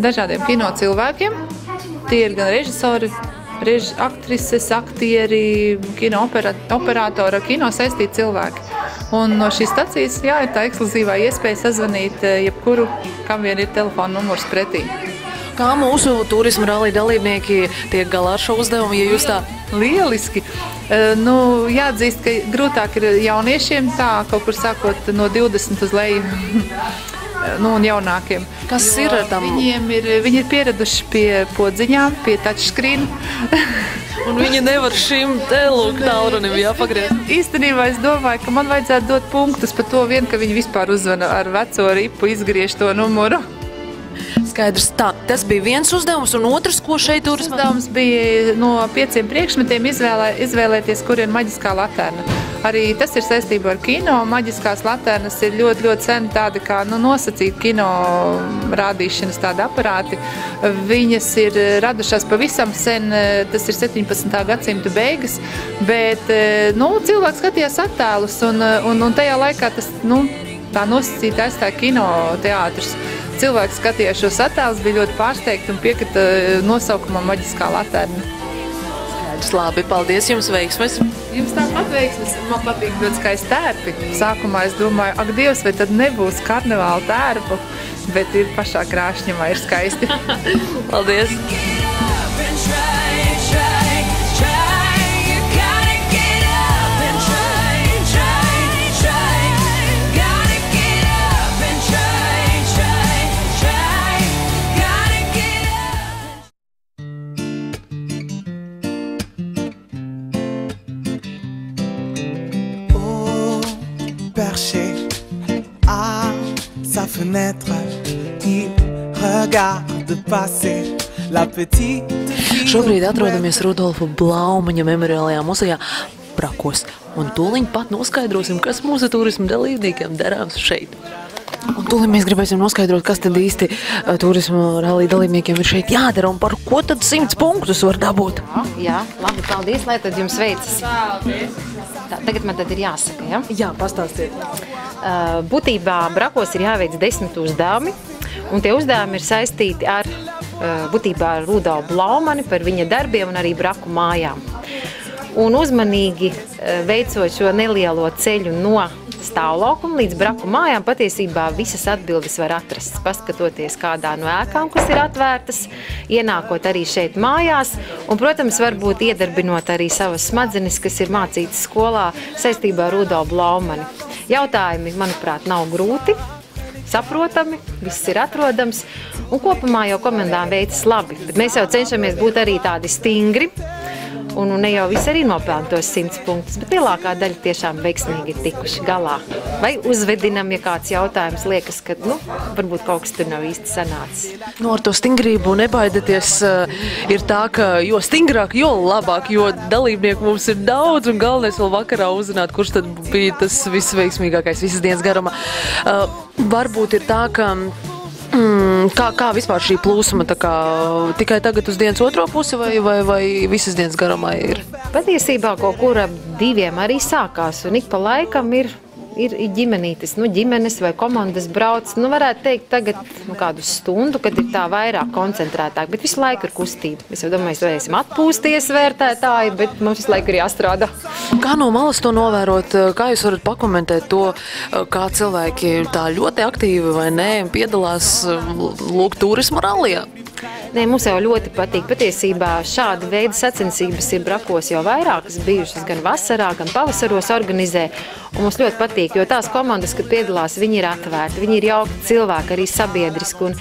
Speaker 20: dažādiem kino cilvēkiem. Tie ir gan režisori, aktrises, aktieri, kino operatori, kino saistīti cilvēki. Un no šīs stacijas, jā, ir tā ekskluzīvā iespēja sazvanīt jebkuru, kam vien ir telefona numurs pretī.
Speaker 1: Kā mūsu turisma rallija dalībnieki tiek galā ar šo uzdevumu, ja jūs tā?
Speaker 20: Lieliski. Jāatzīst, ka grūtāk ir jauniešiem tā, kaut kur sākot no 20 uz leju. Un jaunākiem.
Speaker 1: Kas ir ar tam?
Speaker 20: Viņi ir pieraduši pie podziņām, pie touchscreen.
Speaker 1: Un viņi nevar šim tālrunim jāpagriezt.
Speaker 20: Īstenībā es domāju, ka man vajadzētu dot punktus par to vien, ka viņi vispār uzzvana ar veco ripu, izgriež to numuru.
Speaker 1: Skaidrs, tā. Tas bija viens uzdevums, un otrs, ko šeit turismā?
Speaker 20: Uzdevums bija no 5 priekšmetiem izvēlēties, kur ir maģiskā laterna. Arī tas ir saistībā ar kino. Maģiskās laternas ir ļoti, ļoti sen tādi kā nosacīti kino rādīšanas tādi aparāti. Viņas ir radušās pavisam sen, tas ir 17. gadsimta beigas, bet cilvēks skatījās attēlus, un tajā laikā tas, tā nosacīti aizstāja kino teātris. Cilvēks skatījās šos attēlus, bija ļoti pārsteigti un piekrita nosaukumam maģiskā laterna.
Speaker 1: Labi, paldies jums, veiksmes!
Speaker 20: Jums tāpat veiksmes, man patīk ļoti skaisti tērpi. Sākumā es domāju, ak Dievs, vai tad nebūs karnevāla tērpu, bet ir pašā krāšņumā, ir skaisti.
Speaker 1: Paldies!
Speaker 17: Perché à sa fenêtre, il regarde passer la petite.
Speaker 1: Šobrīd atrodamies Rudolfa Blaumaņa memoriālajā muzejā Brakos, un tūliņ pat noskaidrosim, kas mūsu turisma dalībniekiem darāms šeit. Un tūliņ mēs gribēsim noskaidrot, kas tad īsti turisma rallija dalībniekiem ir šeit jādara, un par ko tad 100 punktus var dabūt.
Speaker 16: Jā, labi, paldies, lai tad jums veicas. Tā, tagad man tad ir jāsaka, ja?
Speaker 1: Jā, pastāstiet.
Speaker 16: Būtībā Brakos ir jāveic 10 uzdevumi, un tie uzdevumi ir saistīti ar būtībā ar Rudolfu Blaumani, par viņa darbiem un arī Braku mājām. Un uzmanīgi veicot šo nelielo ceļu no stāvlaukuma līdz Braku mājām, patiesībā visas atbildes var atrast, paskatoties kādā no ēkām, kas ir atvērtas, ienākot arī šeit mājās, un, protams, varbūt iedarbinot arī savas smadzenes, kas ir mācītas skolā saistībā ar Rudolfu Blaumani. Jautājumi, manuprāt, nav grūti, saprotami, viss ir atrodams, un kopumā jau komandām veicas labi, bet mēs jau cenšamies būt arī tādi stingri, un ne jau visi arī nopelna tos 100 punktus, bet lielākā daļa tiešām veiksmīgi ir tikuši galā. Vai uzvedinam, ja kāds jautājums liekas, ka, varbūt kaut kas tur nav īsti sanācis.
Speaker 1: Ar to stingrību nebaidieties ir tā, ka jo stingrāk, jo labāk, jo dalībnieku mums ir daudz, un galvenais vēl vakarā uzzināt, kurš tad bija tas visveiksmīgākais visas dienas garumā. Varbūt ir tā, ka kā vispār šī plūsma, tikai tagad uz dienas otro pusi vai visas dienas garumā ir?
Speaker 16: Patiesībā kaut kur ap 2 arī sākās, un ik pa laikam ir
Speaker 15: ir ģimenītes, ģimenes vai komandas brauc, varētu teikt tagad kādu stundu, kad ir tā vairāk koncentrētāk, bet visu laiku ir kustība. Es jau domāju, varēsim atpūsties vērtētāji, bet mums visu laiku ir jāstrādā.
Speaker 1: Kā no malas to novērot, kā jūs varat pakomentēt to, kā cilvēki tā ļoti aktīvi vai nē piedalās turisma rallijā?
Speaker 15: Nē, mums jau ļoti patīk. Patiesībā šāda veida sacensības ir Brakos jau vairākas bijušas, gan vasarā, gan pavasaros organizē. Un mums ļoti patīk, jo tās komandas, kad piedalās, viņi ir atvērti, viņi ir jauki cilvēki, arī sabiedriski.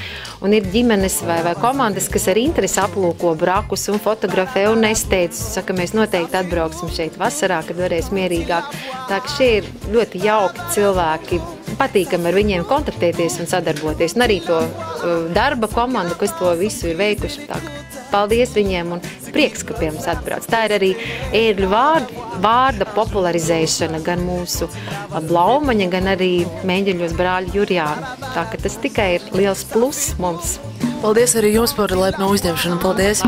Speaker 15: Un ir ģimenes vai komandas, kas ar interesi aplūko Brakus un fotografē un nesteidz. Saka, mēs noteikti atbrauksim šeit vasarā, kad varēs mierīgāk. Tā ka šie ir ļoti jauki cilvēki. Patīkam ar viņiem kontaktēties un sadarboties. Un arī to darba komandu, kas to visu ir veikuši. Tā, paldies viņiem un prieks, ka pie mums atbrauc. Tā ir arī ērgļu vārda popularizēšana gan mūsu Blaumaņa, gan arī Mēģeļos brāļu Jurjāna. Tā ka tas tikai ir liels plus mums.
Speaker 1: Paldies arī jums par lepnu uzņemšanu. Paldies!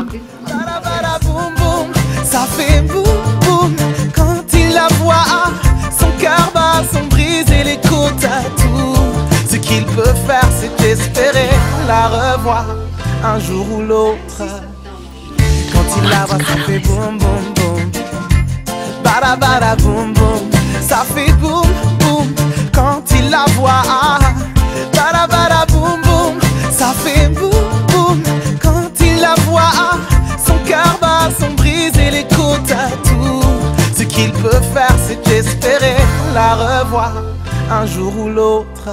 Speaker 17: Ça fait boum boum quand il la voit. Son cœur bat, son brise et les côtes à tout. Ce qu'il peut faire, c'est espérer la revoir un jour ou l'autre. Quand il la voit, ça fait boum boum boum. Bada bada boum boum. Ça fait boum boum quand il la voit. Bada bada boum boum. Ça fait boum boum quand il la voit. Son cœur bat, son brise et les côtes à tout. Ce qu'il peut faire, c'est espérer la revoir un jour ou l'autre.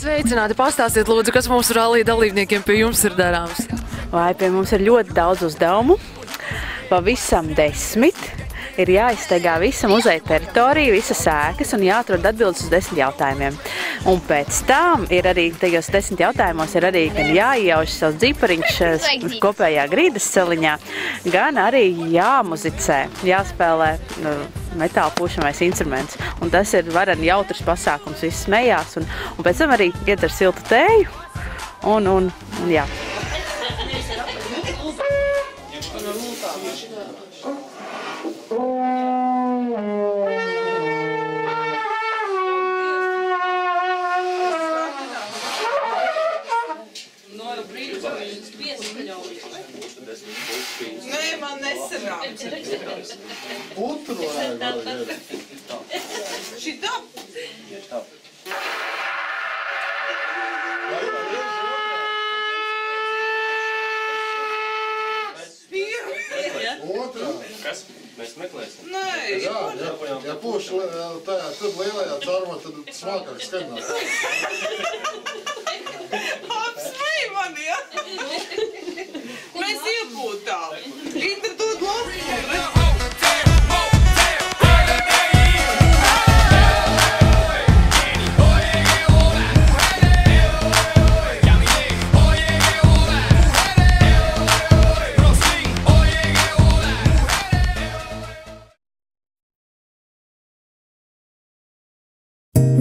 Speaker 1: Sveicināti, pastāstiet lūdzu, kas mūsu rallija dalībniekiem pie jums ir darāms?
Speaker 5: Vai pie mums ir ļoti daudz uzdevumu, pavisam 10. Ir jāizsteigā visa muzeja teritorija, visas ēkas un jāatrod atbildes uz 10 jautājumiem. Un pēc tam ir arī tajos 10 jautājumos ir arī gan jāiejauž savs dzipariņš kopējā grīdas celiņā, gan arī jāmuzicē, jāspēlē metāla pušamais instruments. Un tas ir vareni jautrs pasākums, viss smējās un pēc tam arī iet ar siltu tēju un jā. Nē, man nesanāk. Šitā?
Speaker 9: Kas? Mēs meklēsim?
Speaker 5: Nē,
Speaker 9: ja puš tajā tad lielajā caurumā, tad smākāk skaņās.
Speaker 5: Apsmēj mani, ja? Mēs iepūtām. Inter, tu glasi.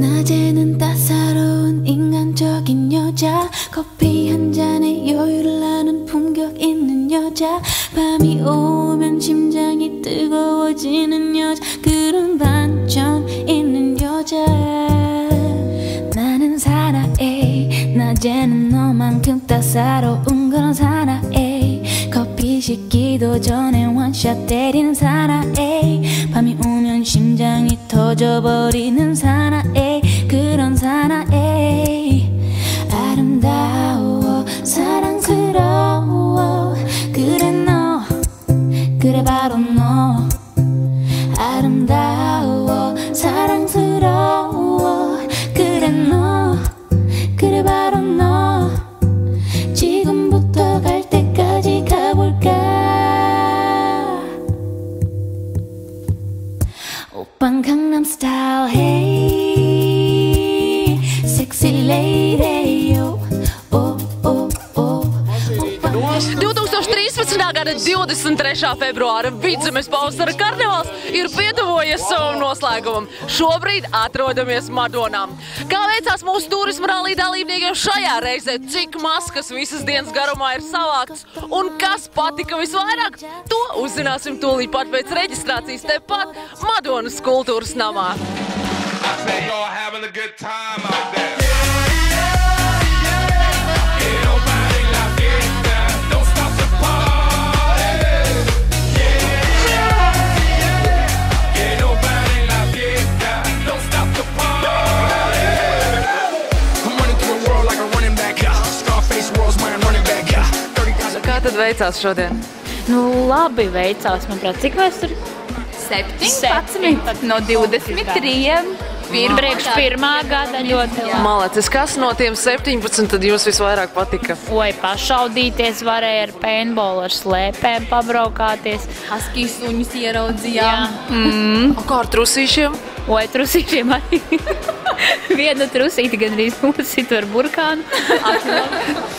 Speaker 8: 낮에는 따사로운 인간적인 여자 커피 한 잔에 여유를 나는 품격 있는 여자 밤이 오면 심장이 뜨거워지는 여자 그런 반전 있는 여자 나는 사랑해 낮에는 너만큼 따사로운 씻기도 전에 원샷 때리는 사나이 밤이 오면 심장이 터져버리는 사나이 그런 사나이 아름다워 사랑스러워 그래 너 그래 바로 너 아름다워 사랑스러워 그래 너 그래 바로 너 지금부터 갈 때까지 가볼까 오빤 강남 스타일 hey sexy lady oh oh oh oh
Speaker 1: 2013. Gada 23. februāra Vidzemes pavasara karnevāls ir pietuvojies savam noslēgumam. Šobrīd atrodamies Madonā. Kā veicās mūsu turisma rallija dalībniekiem šajā reizē? Cik maskas visas dienas garumā ir savāktas? Un kas patika visvairāk? To uzzināsim tūlīt pat pēc reģistrācijas tepat Madonas kultūras namā. Kā tad veicās šodien?
Speaker 21: Nu, labi veicās, manuprāt. Cik mēs tur? 17 no 23. Priekš pirmā gada ļoti labi.
Speaker 1: Malacis, kas no tiem 17 tad jums visvairāk patika?
Speaker 21: Oi, pašaudīties varēja ar paintballu, ar slēpēm pabraukāties.
Speaker 22: Husky suņus ieraudzījām.
Speaker 1: Kā ar trusīšiem?
Speaker 21: Oi, trusīšiem arī. Viena trusīte gandrīz nosit ar burkānu.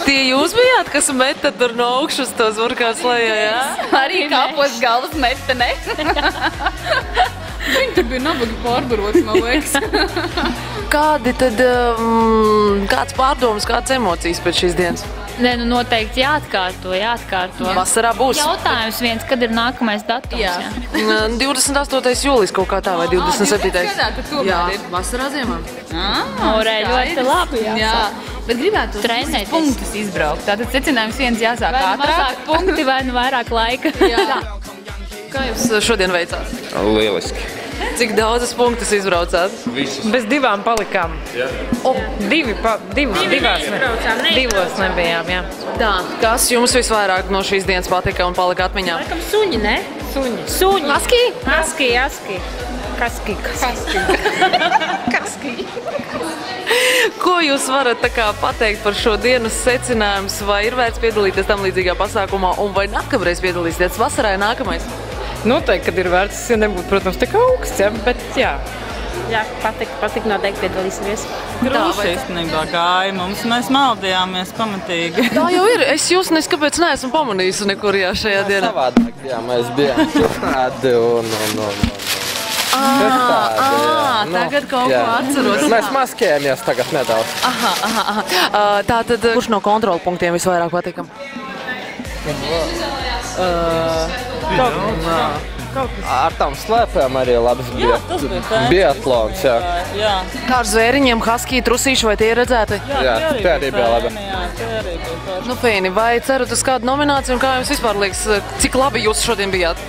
Speaker 1: Tie jūs bijāt, kas meta tur no augšas tos burkāns lejā, jā?
Speaker 22: Arī kāpos galvas meta, ne? Viņi tur bija nabagi pārbarots, man liekas.
Speaker 1: Kādi tad, kāds pārdomas, kādas emocijas pēc šīs dienas?
Speaker 21: Nē, nu noteikti jāatkārto.
Speaker 1: Vasarā būs.
Speaker 21: Jautājums viens, kad ir nākamais datums? Jā.
Speaker 1: 28. jūlijas kaut kā tā vai 27.
Speaker 22: Jā,
Speaker 1: vasarā ziemā.
Speaker 21: Varēja ļoti labi.
Speaker 22: Jā. Bet gribētu tos punktus izbraukt. Tātad secinājums viens jāsāk
Speaker 21: ātrāk. Vai mazāk punkti, vai nu vairāk laika.
Speaker 22: Jā.
Speaker 1: Kā jums šodien veicās?
Speaker 23: Lieliski.
Speaker 1: Cik daudzas punktus izbraucāt?
Speaker 23: Visus.
Speaker 24: Bez divām palikām.
Speaker 23: Jā.
Speaker 24: Divos nebijām, jā.
Speaker 1: Tā, kas jums visvairāk no šīs dienas patika un palika atmiņā?
Speaker 21: Laikam suņi, ne? Suņi. Husky?
Speaker 1: Husky. Ko jūs varat pateikt par šo dienas secinājumus? Vai ir vērts piedalīties tam līdzīgā pasākumā? Un vai nākamreiz piedalīsieties? Vasarā ir nākamais?
Speaker 24: Noteikti, kad ir vērts, ja nebūtu, protams, tik augsts, ja, bet jā.
Speaker 21: Jā, patik noteikti piedalīsimies.
Speaker 25: Grūši īstenībā gāja mums, mēs maldījāmies pamatīgi.
Speaker 1: Tā jau ir, es jūs kāpēc neesmu pamanījusi nekur šajā dienā.
Speaker 23: Savādāk, jā, mēs bijām šurādi un.
Speaker 1: Tagad kaut ko atceros.
Speaker 23: Mēs maskējamies tagad nedaudz.
Speaker 1: Tātad, kurš no kontrolpunktiem visvairāk patika?
Speaker 23: Ar tām slēpēm arī labs bija. Biatlons, jā.
Speaker 1: Kā ar zvēriņiem, husky, trusīši, vai tie ir redzēti?
Speaker 23: Jā, tie arī bija labi.
Speaker 1: Nu, fīni, vai cerat uz kādu nomināciju un kā jums vispār liekas, cik labi jūs šodien bijāt?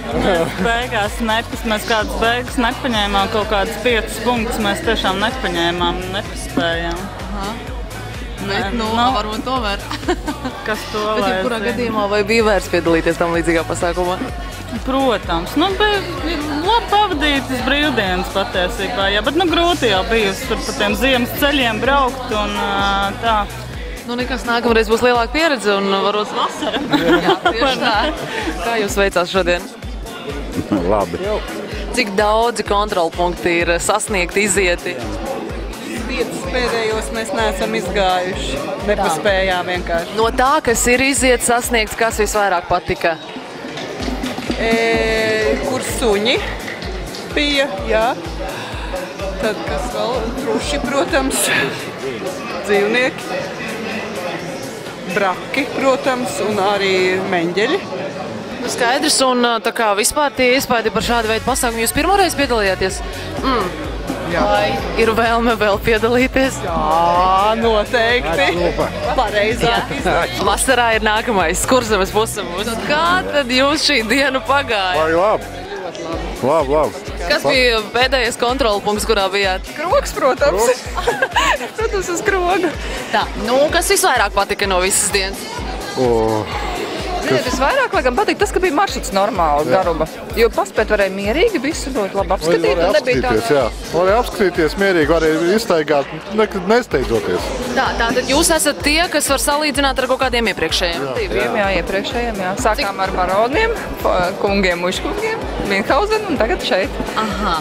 Speaker 25: Beigās mēs kādas beigas nepaņēmām, kaut kādas 5 punktus mēs tiešām nepaņēmām, nepaspējām.
Speaker 1: Varbūt tomēr.
Speaker 25: Kas to
Speaker 1: lai zina? Bet jebkurā gadījumā vai bija vērts piedalīties tam līdzīgā pasākumā?
Speaker 25: Protams. Bija labi pavadītas brīvdienas patiesībā, jā, bet grūti jau bijusi tur pa tiem ziemas ceļiem braukt un tā.
Speaker 1: Nekas nākamreiz būs lielāka pieredze un varbūt vasara. Jā, tieši tā. Kā jums veicās šodien?
Speaker 23: Labi.
Speaker 1: Cik daudzi kontrolpunkti ir sasniegti, izieti?
Speaker 25: 5 pēdējos mēs neesam izgājuši. Nepaspējām vienkārši.
Speaker 1: No tā, kas ir iziet sasniegts, kas visvairāk patika?
Speaker 25: Kur suņi bija, jā. Tad kas vēl? Truši, protams. Dzīvnieki. Braki, protams, un arī meņģeļi.
Speaker 1: Skaidrs, un tā kā vispār tie iespaidi par šādu veidu pasākumu, jūs pirmoreiz piedalījāties? Vai ir vēlme vēl piedalīties?
Speaker 5: Jā, noteikti. Pareizā.
Speaker 1: Vasarā ir nākamais Kurzemes pussamuls. Kā tad jums šī diena pagāja?
Speaker 9: Labi.
Speaker 1: Kas bija pēdējais kontrola punkts, kurā bijāt?
Speaker 5: Krogs, protams. Protams, uz kroga.
Speaker 1: Tā, kas visvairāk patika no visas dienas?
Speaker 24: Visvairāk, lai gan patīk tas, ka bija maršruts normāli garuma. Jo paspēt varēja mierīgi visu ļoti labi apskatīt.
Speaker 9: Varēja apskatīties mierīgi, varēja izstaigāt, nesteidzoties.
Speaker 1: Tātad jūs esat tie, kas var salīdzināt ar kaut kādiem iepriekšējiem?
Speaker 24: Iepriekšējiem. Sākām ar baroniem, kungiem, muškungiem, Minhausen un tagad šeit.
Speaker 1: Aha.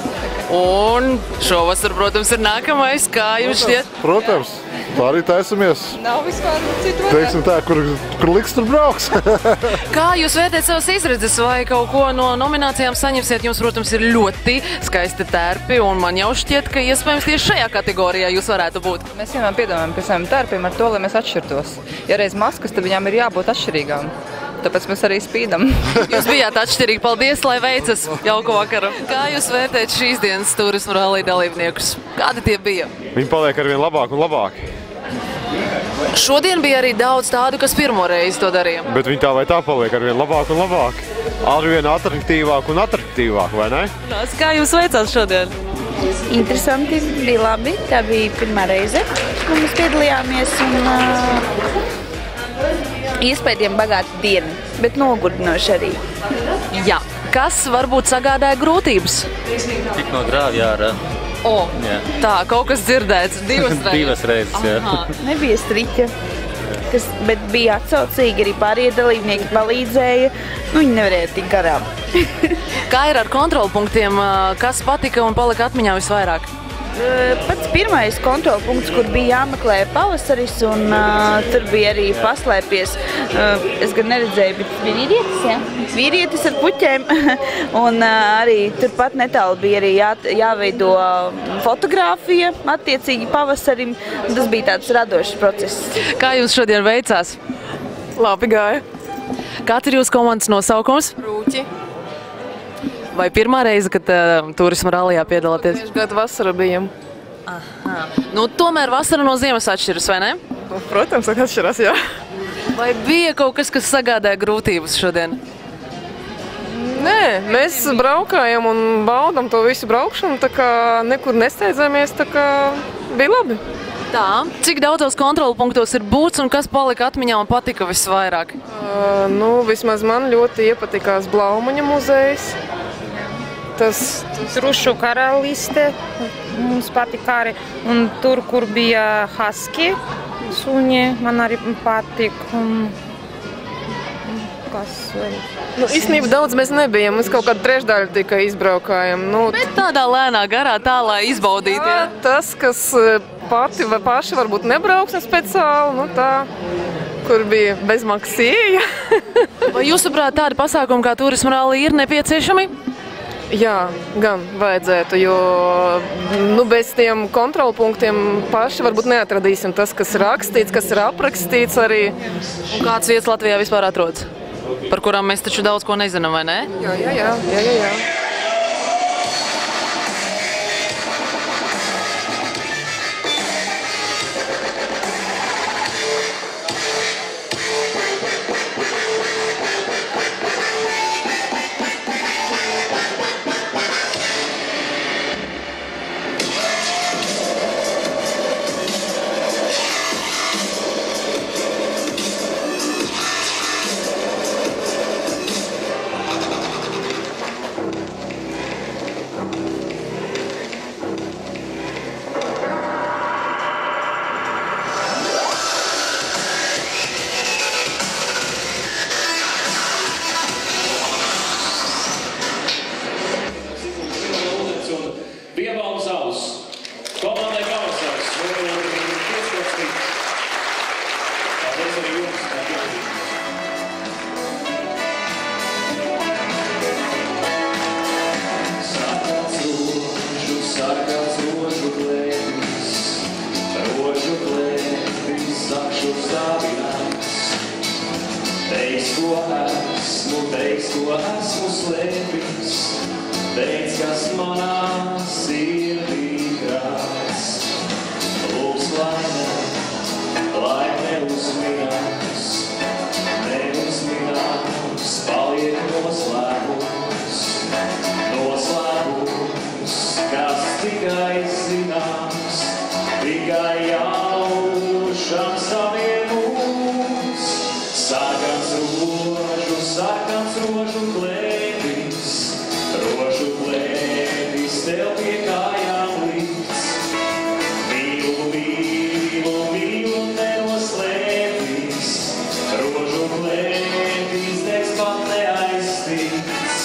Speaker 1: Un šovasar, protams, ir nākamais. Kā jums šķiet?
Speaker 9: Protams. Tā arī taisamies.
Speaker 24: Nav vispār citu variantu.
Speaker 9: Teiksim tā, kur liks, tur brauks.
Speaker 1: Kā jūs vērtējat savas izredzes vai kaut ko no nominācijām saņemsiet? Jums, protams, ir ļoti skaisti tērpi un man jau šķiet, ka iespējams tieši šajā kategorijā jūs varētu būt.
Speaker 24: Mēs vienmēr piedomājam pie saviem tērpiem ar to, lai mēs atšķirtos. Ja reiz maskas, tad viņām ir jābūt atšķirīgām. Tāpēc mēs arī spīdam.
Speaker 1: Jūs bijāt atšķirīgi. Paldies, lai veicas. Jauku vakaru. Kā jūs vērtējat šīs dienas turismu rallija dalībniekus? Kādi tie bija?
Speaker 9: Viņi paliek arvien labāk un labāk.
Speaker 1: Šodien bija arī daudz tādu, kas pirmo reizi to darīja.
Speaker 9: Bet viņi tā vai tā paliek arvien labāk un labāk. Arvien atraktīvāk un atraktīvāk, vai ne?
Speaker 1: Kā jums veicās šodien?
Speaker 6: Interesanti, bija labi. Tā bija pirmā reize, kad mēs piedalījāmies. Iespējams bagāta diena, bet nogurdinoši arī.
Speaker 1: Jā. Kas varbūt sagādāja grūtības?
Speaker 11: Tik no grāvja ārā.
Speaker 1: Tā, kaut kas dzirdēts
Speaker 11: divas reizes, jā.
Speaker 6: Nebija striķa, bet bija atsaucīgi, arī pārējie dalībnieki palīdzēja. Viņi nevarēja tik garām.
Speaker 1: Kā ir ar kontrolpunktiem? Kas patika un palika atmiņā visvairāk?
Speaker 6: Pats pirmais kontrolpunkts, kur bija jāmeklē pavasaris, un tur bija arī paslēpies. Es gan neredzēju, bet bija vīrietis, jā? Vīrietis ar puķēm. Un arī turpat netālu bija arī jāveido fotogrāfija attiecīgi pavasarim. Tas bija tāds radošs process.
Speaker 1: Kā jums šodien veicās?
Speaker 5: Labi gāja.
Speaker 1: Kāds ir jūsu komandas nosaukums?
Speaker 5: Rūķi.
Speaker 1: Vai pirmā reize, kad turisma rallijā piedalāties?
Speaker 5: Gadu vasara bijam.
Speaker 1: Aha. Tomēr vasara no ziemas atšķiras, vai ne?
Speaker 5: Protams, atšķiras, jā.
Speaker 1: Vai bija kaut kas, kas sagādāja grūtības šodien?
Speaker 5: Nē, mēs braukājam un baudam to visu braukšanu, tā kā nekur nesteidzāmies, tā kā bija labi.
Speaker 1: Tā, cik daudzos kontrolu punktos ir būts un kas palika atmiņā un patika visvairāk?
Speaker 5: Vismaz man ļoti iepatikās Blaumaņa muzejs.
Speaker 12: Trušu karaliste mums patika arī. Un tur, kur bija husky suņi, man arī patika. Kas vēl?
Speaker 5: Īstenībā daudz mēs nebijam. Mēs kaut kādu trešdaļu tikai izbraukājam.
Speaker 1: Bet tādā lēnā garā tā, lai izbaudītu.
Speaker 5: Jā, tas, kas pati vai paši varbūt nebrauks speciāli, tā, kur bija bezmaksas ieeja.
Speaker 1: Vai jūsuprāt tādi pasākumi kā turisma rallija ir nepieciešami?
Speaker 5: Jā, gan vajadzētu, jo bez tiem kontrolpunktiem paši varbūt neatradīsim tas, kas ir rakstīts, kas ir aprakstīts arī.
Speaker 1: Un kāds vietas Latvijā vispār atrodas? Par kurām mēs taču daudz ko nezinām, vai ne?
Speaker 5: Jā.
Speaker 2: Teic, kas manā sirdī
Speaker 3: zināms, tikai jaušam saviem mūs. Sarkans rožu klēpis, tev pie kājām līdz. Mīlu, nenoslēpis, rožu klēpis, degs pat neaizstīts.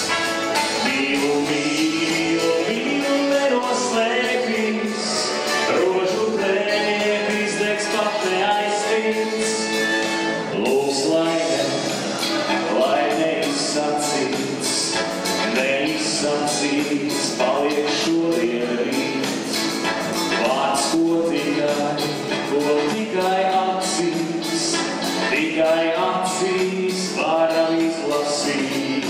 Speaker 3: Mīlu, nenoslēpis, rožu klēpis, degs pat neaizstīts. Lūs, lai neizsacīts, paliek šodien rīt. Vārds, ko tikai acīs varam izlasīt.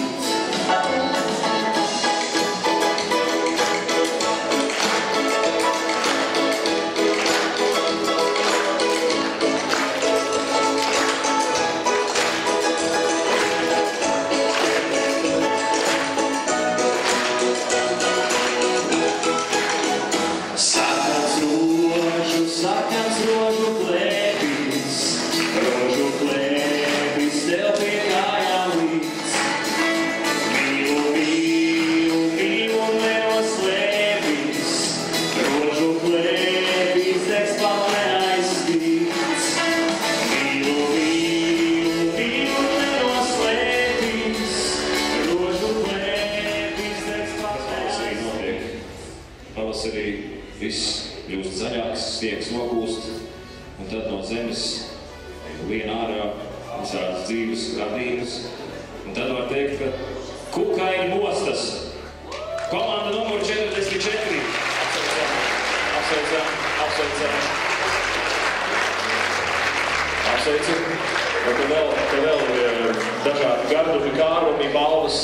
Speaker 3: Sarkans rožu klēpis, tev pie kājām līdz. Mīlu, nenoslēpis, rožu klēpis, degs pat neaizstīts. Mīlu, nenoslēpis, rožu klēpis, degs pat neaizstīts.
Speaker 4: Pavasarī viss kļūst zaļāks, sniegs nokūst, un tad no zemes lien ārā visādas dzīves radības. Un tad var teikt, ka kukaiņi mostas. Komanda numur 44. Apsveicam. Un te vēl dažādi gardumi, kārumi, balvas.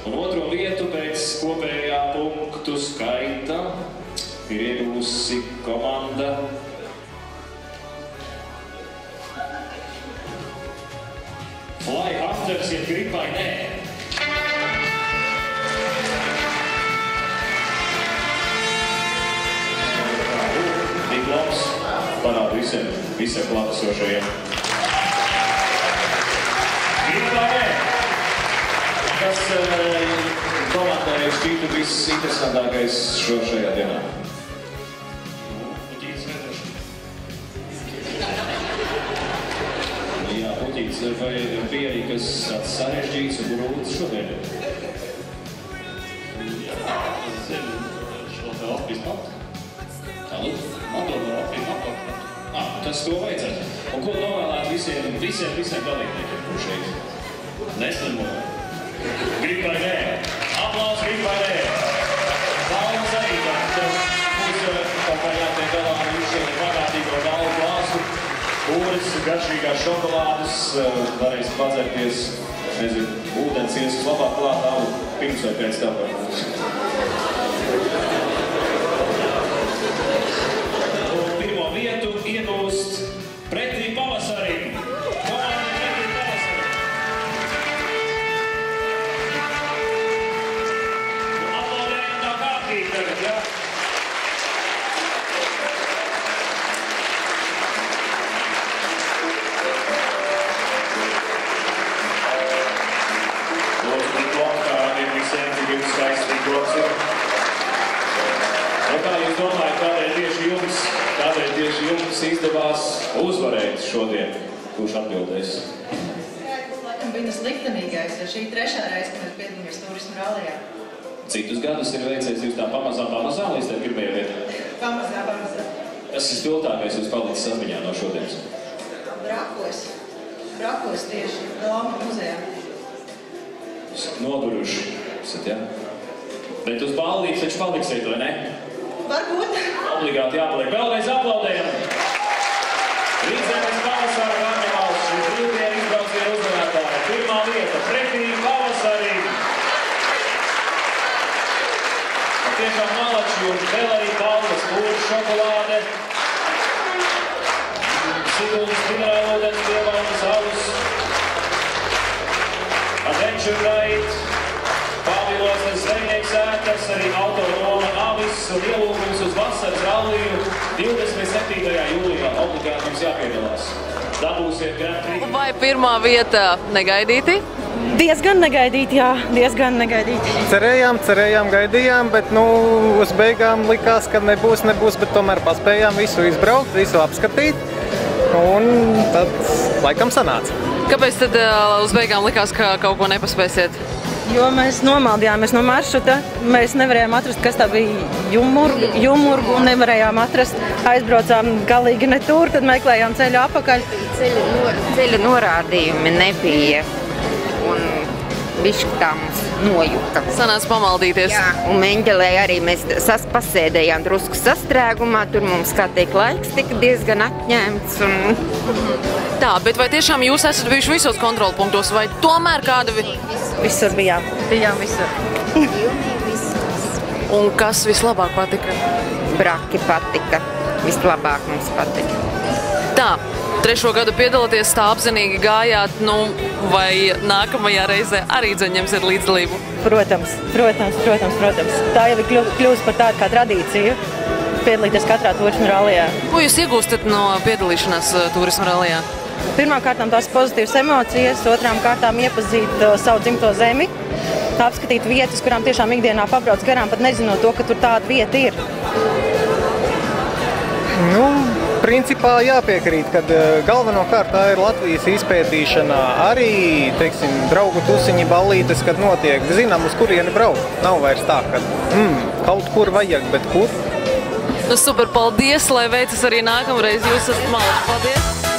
Speaker 4: Un otro vietu pēc kopējā punktu skaita ir iegūsi komanda Fly Hunters, ja grib vai nē. Diploms parāda visiem klātesošajiem. Grib vai nē? Kas komandai šķītu visinteresantākais šajā dienā? Puķītis Vedrešs. Jā, Puķītis, vai bija arī kas tāds sarežģīts un grūts šodien? Jā, es zinu šo te Latvijas matu. Tā, lūk, matu no Latvijas matu. Tas to vajadzētu. Un ko novēlēt visiem dalībniekiem, kur šeit? Neslimo. Grib vai nē? Aplaus, grib vai nē? Balvas arī tā. Mums kaut kā jātiek galā ar šiem bagātīgo balvu glāsu. Kūris, garšīgās šokolādes, varēs padzerties, nezinu, ūdens iesas labāk klāt alu pirms vai pēc tam var būt. Pirmo vietu iegūst pretī pavasarim. Tagad, jā. Lūdzu, diploms, kā ir visiem, cik jums skaists diploms ir. Kā jūs domājat, kādēļ tieši jums izdevās uzvarēt šodien? Kurš atbildēs?
Speaker 10: Laikam bija tas liktenīgais, jo šī trešā reize, kad mēs piedalāmies turismu rallijā.
Speaker 4: Citus gadus ir veicies jūs tā pamazām līdz tā pirmajā vietā?
Speaker 10: Pamazām.
Speaker 4: Kas ir spilgtākais jūs palicis atmiņā no šodienas?
Speaker 10: Brakos tieši Lama muzejā.
Speaker 4: Noguruši esat, jā? Bet uz ballītes taču paliksiet, vai ne?
Speaker 10: Varbūt.
Speaker 4: Obligāti jāpaliek. Vēlreiz aplaudējam! Rīdzēmēs pavasara karnevāls, šis brīvdienu izbrauciena uzvarētāja. Pirmā vieta pretī pavasarī. Tiešām malači un vēl arī balvas, kūris šokolāde, Siguldas minerālūdens, Pievārnas alus, Adventure Ride, Pāvilos sētas, arī autonoma avis un ielūgums uz vasaras ralliju 27. jūlijā. Obligāti jums jāpiedalās. Dabūsiet Grand
Speaker 1: Vai pirmā vieta negaidīti?
Speaker 7: Diezgan negaidīti, jā, diezgan negaidīti.
Speaker 23: Cerējām, gaidījām, bet uz beigām likās, ka nebūs, bet tomēr paspējām visu izbraukt, visu apskatīt, un tad laikam sanāca.
Speaker 1: Kāpēc tad uz beigām likās, ka kaut ko nepaspēsiet?
Speaker 7: Jo mēs nomaldījāmies no maršruta, mēs nevarējām atrast, kas tā bija Jumurgu, nevarējām atrast, aizbraucām galīgi ne tur, tad meklējām ceļu apakaļ.
Speaker 13: Ceļa norādījumi nebija. Un bišķi tā mums nojuka.
Speaker 1: Sanāca pamaldīties.
Speaker 13: Jā, un Meņģelē arī mēs pasēdējām drusku sastrēgumā, tur mums, kā teikt, laiks tika diezgan atņemts.
Speaker 1: Tā, bet vai tiešām jūs esat bijuši visos kontrolpunktos, vai tomēr kādi?
Speaker 7: Visur bijām. Bijām visur.
Speaker 1: Un kas vislabāk patika?
Speaker 13: Braki patika. Vislabāk mums patika.
Speaker 1: Tā. 3. gadu piedalāties, tā apzinīgi gājāt, vai nākamajā reizē arī ņemsiet līdzdalību?
Speaker 7: Protams. Tā jau ir kļūst par tādu kā tradīciju, piedalīties katrā turisma rallijā.
Speaker 1: Ko jūs iegūstat no piedalīšanās turisma rallijā?
Speaker 7: Pirmām kārtām tās pozitīvas emocijas, otrām kārtām iepazīt savu dzimto zemi, apskatīt vietas, kurām tiešām ikdienā pabrauc garām, pat nezinot to, ka tur tāda vieta ir.
Speaker 23: Principā jāpiekrīt, ka galvenokārt tā ir Latvijas izpētīšana, arī, draugu tusiņi, ballītes, kad notiek. Zinām, uz kurieni braukt. Nav vairs tā, ka kaut kur vajag, bet kur?
Speaker 1: Super, paldies, lai veicas arī nākamreiz. Jūs esat malši. Paldies!